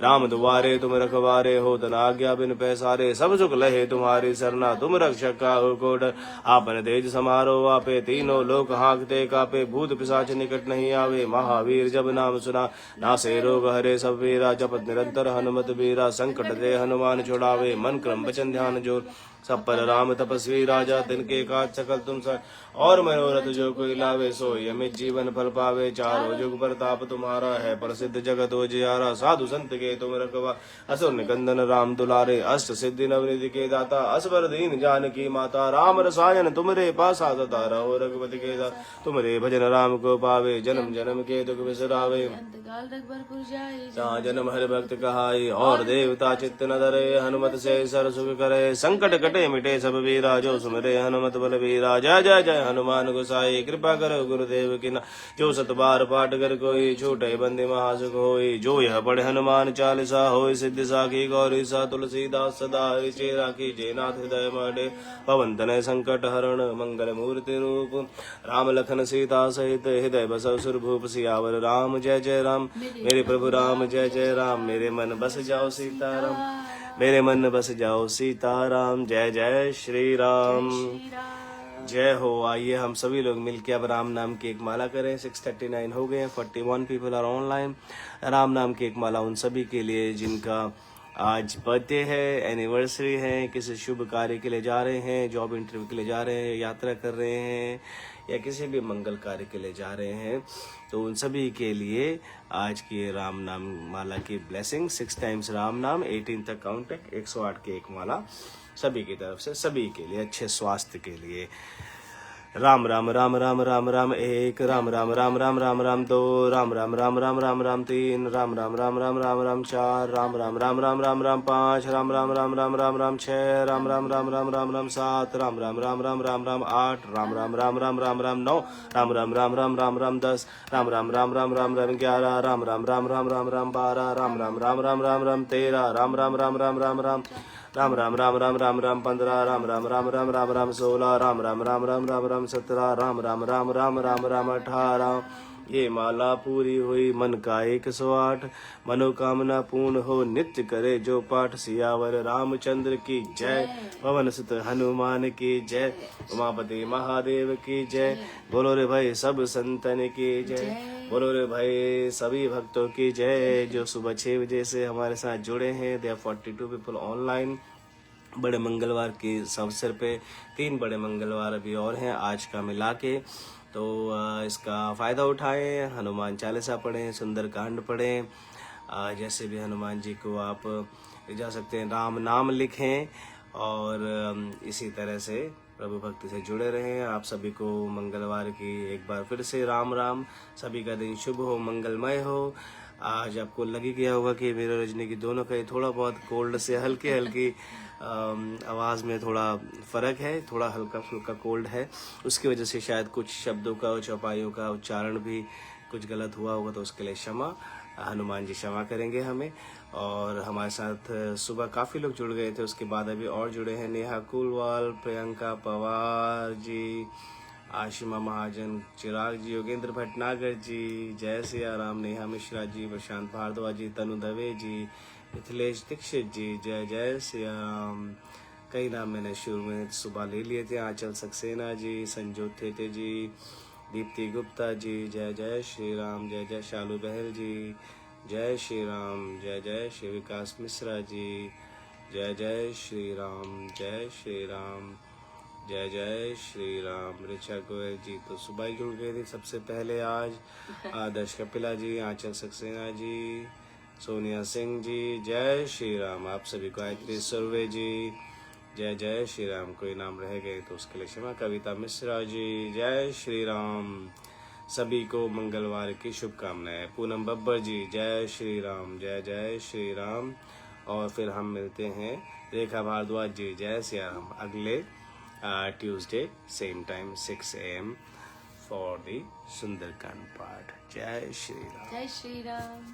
Speaker 1: राम दुआरे तुम रखवारे हो तन आज्ञा बिन पैसारे सब सुख लहे तुम्हारी सरना तुम रक्षक काहू को डर आपन तेज समारो आपे तीनों लोक हाँकते कापे भूत पिशाच निकट नहीं आवे महावीर जब नाम सुना नासे रोग हरे सब वीरा जपत निरंतर हनुमत वीरा संकट दे हनुमान छुड़ावे मन क्रम वचन ध्यान जोर सब पर राम तपस्वी राजा तिनके काज सकल तुम सर और मनोरथ जो कोई लावे सो यमित जीवन फल पावे चारों जुग प्रताप तुम्हारा है प्रसिद्ध जगत उजियारा साधु संत के तुम रखवा असुर निकंदन राम दुलारे अष्ट सिद्धि नवनिधि के दाता असवर दीन जानकी माता राम रसायन तुमरे पासा सदा रहो रघुपति के दाता तुमरे भजन राम को पावे जन्म जन्म के दुख बिसरावे
Speaker 2: अंतकाल रघुबर जाए
Speaker 1: जहाँ जन्म हरि भक्त कहाई और देवता चित्त न धरे हनुमत से सर सुख करे संकट कटे मिटे सब वीरा जो सुमरे हनुमत बल वीरा जय जय जय हनुमान गोसाई कृपा करो गुरुदेव की ना जो सत बार पाठ कर कोई छोटे बंदे महासुख होई जो यह पढ़े हनुमान चालीसा होई सिद्धि साखी गौरी सा तुलसीदास सदा हरि राखी जय नाथ हृदय माडे पवन तनय संकट हरण मंगल मूर्ति रूप राम लखन सीता सहित हृदय बसव सुर भूप सियावर राम जय जय राम मेरे प्रभु राम जय जय राम मेरे मन बस जाओ सीताराम मेरे मन बस जाओ सीताराम। जय जय श्री राम।
Speaker 2: श्री राम।
Speaker 1: जय हो। आइए हम सभी लोग मिलके अब राम नाम की एक माला करें। 6:39 हो गए हैं। 41 पीपल आर ऑनलाइन। राम नाम की एक माला उन सभी के लिए जिनका आज बर्थडे है, एनिवर्सरी है, किसी शुभ कार्य के लिए जा रहे हैं, जॉब इंटरव्यू के लिए जा रहे हैं, यात्रा कर रहे हैं या किसी भी मंगल कार्य के लिए जा रहे हैं, तो उन सभी के लिए आज की राम नाम माला की ब्लेसिंग। 6 टाइम्स राम नाम, 18 तक काउंट है, 108 की एक माला सभी की तरफ से, सभी के लिए अच्छे स्वास्थ्य के लिए। राम राम राम राम राम राम एक, राम राम राम राम राम राम दो, राम राम राम राम राम राम तीन, राम राम राम राम राम राम चार, राम राम राम राम राम राम पाँच, राम राम राम राम राम राम छः, राम राम राम राम राम राम सात, राम राम राम राम राम राम आठ, राम राम राम राम राम राम नौ, राम राम राम राम राम राम 10, राम राम राम राम राम राम 11, राम राम राम राम राम राम 12, राम राम राम राम राम राम 13, राम राम राम राम राम राम राम राम राम राम राम राम 15, राम राम राम राम राम राम 16, राम राम राम राम राम राम 17, राम राम राम राम राम राम 18। ये माला पूरी हुई मन का 108, मनोकामना पूर्ण हो नित्य करे जो पाठ। सियावर रामचंद्र की जय, पवन सुत हनुमान की जय, उमापति महादेव की जय। बोलो रे भाई सब संतन की जय, बोलो रे भाई सभी भक्तों की जय जो सुबह 6 बजे से हमारे साथ जुड़े हैं। They are 42 people online. बड़े मंगलवार के अवसर पे 3 बड़े मंगलवार अभी और हैं आज का मिला के, तो इसका फ़ायदा उठाएं। हनुमान चालीसा पढ़ें, सुंदर कांड पढ़ें, जैसे भी हनुमान जी को आप जा सकते हैं, राम नाम लिखें और इसी तरह से प्रभु भक्ति से जुड़े रहें। आप सभी को मंगलवार की एक बार फिर से राम राम। सभी का दिन शुभ हो, मंगलमय हो। आज आपको लग ही गया होगा कि मेरे रजनी की दोनों का थोड़ा बहुत कोल्ड से हल्की आवाज़ में थोड़ा फ़र्क है, थोड़ा हल्का फुल्का कोल्ड है, उसकी वजह से शायद कुछ शब्दों का, चौपाइयों का उच्चारण भी कुछ गलत हुआ होगा, तो उसके लिए क्षमा। हनुमान जी क्षमा करेंगे हमें। और हमारे साथ सुबह काफ़ी लोग जुड़ गए थे, उसके बाद अभी और जुड़े हैं। नेहा कुलवाल, प्रियंका पवार जी, आशिमा महाजन, चिराग जी, योगेंद्र भटनागर जी, जय सिया राम, नेहा मिश्रा जी, प्रशांत भारद्वाज जी, तनु दवे जी, मिथिलेश दीक्षित जी, जय जय सिया राम। कई नाम मैंने शुरू में सुबह ले लिए थे। आंचल सक्सेना जी, संजोत थेते जी, दीप्ति गुप्ता जी, जय जय श्री राम। जय जय शालू बहल जी, जय श्री राम। जय जय श्री विकास मिश्रा जी, जय जय श्री राम। जय श्री राम। जय जय श्री राम। ऋचा गोयल जी तो सुबह ही जुड़ गए थे सबसे पहले आज। आदर्श कपिला जी, आंचल सक्सेना जी, सोनिया सिंह जी, जय श्री राम। आप सभी को गायत्री सुरवे जी, जय जय श्री राम। कोई नाम रह गए तो उसके लिए क्षमा। कविता मिश्रा जी, जय श्री राम। सभी को मंगलवार की शुभकामनाएं। पूनम बब्बर जी, जय श्री राम। जय जय श्री राम। और फिर हम मिलते हैं रेखा भारद्वाज जी, जय सिया राम, अगले Tuesday same time 6 AM for the Sunderkand पाठ। जय श्री राम।
Speaker 2: जय श्री राम।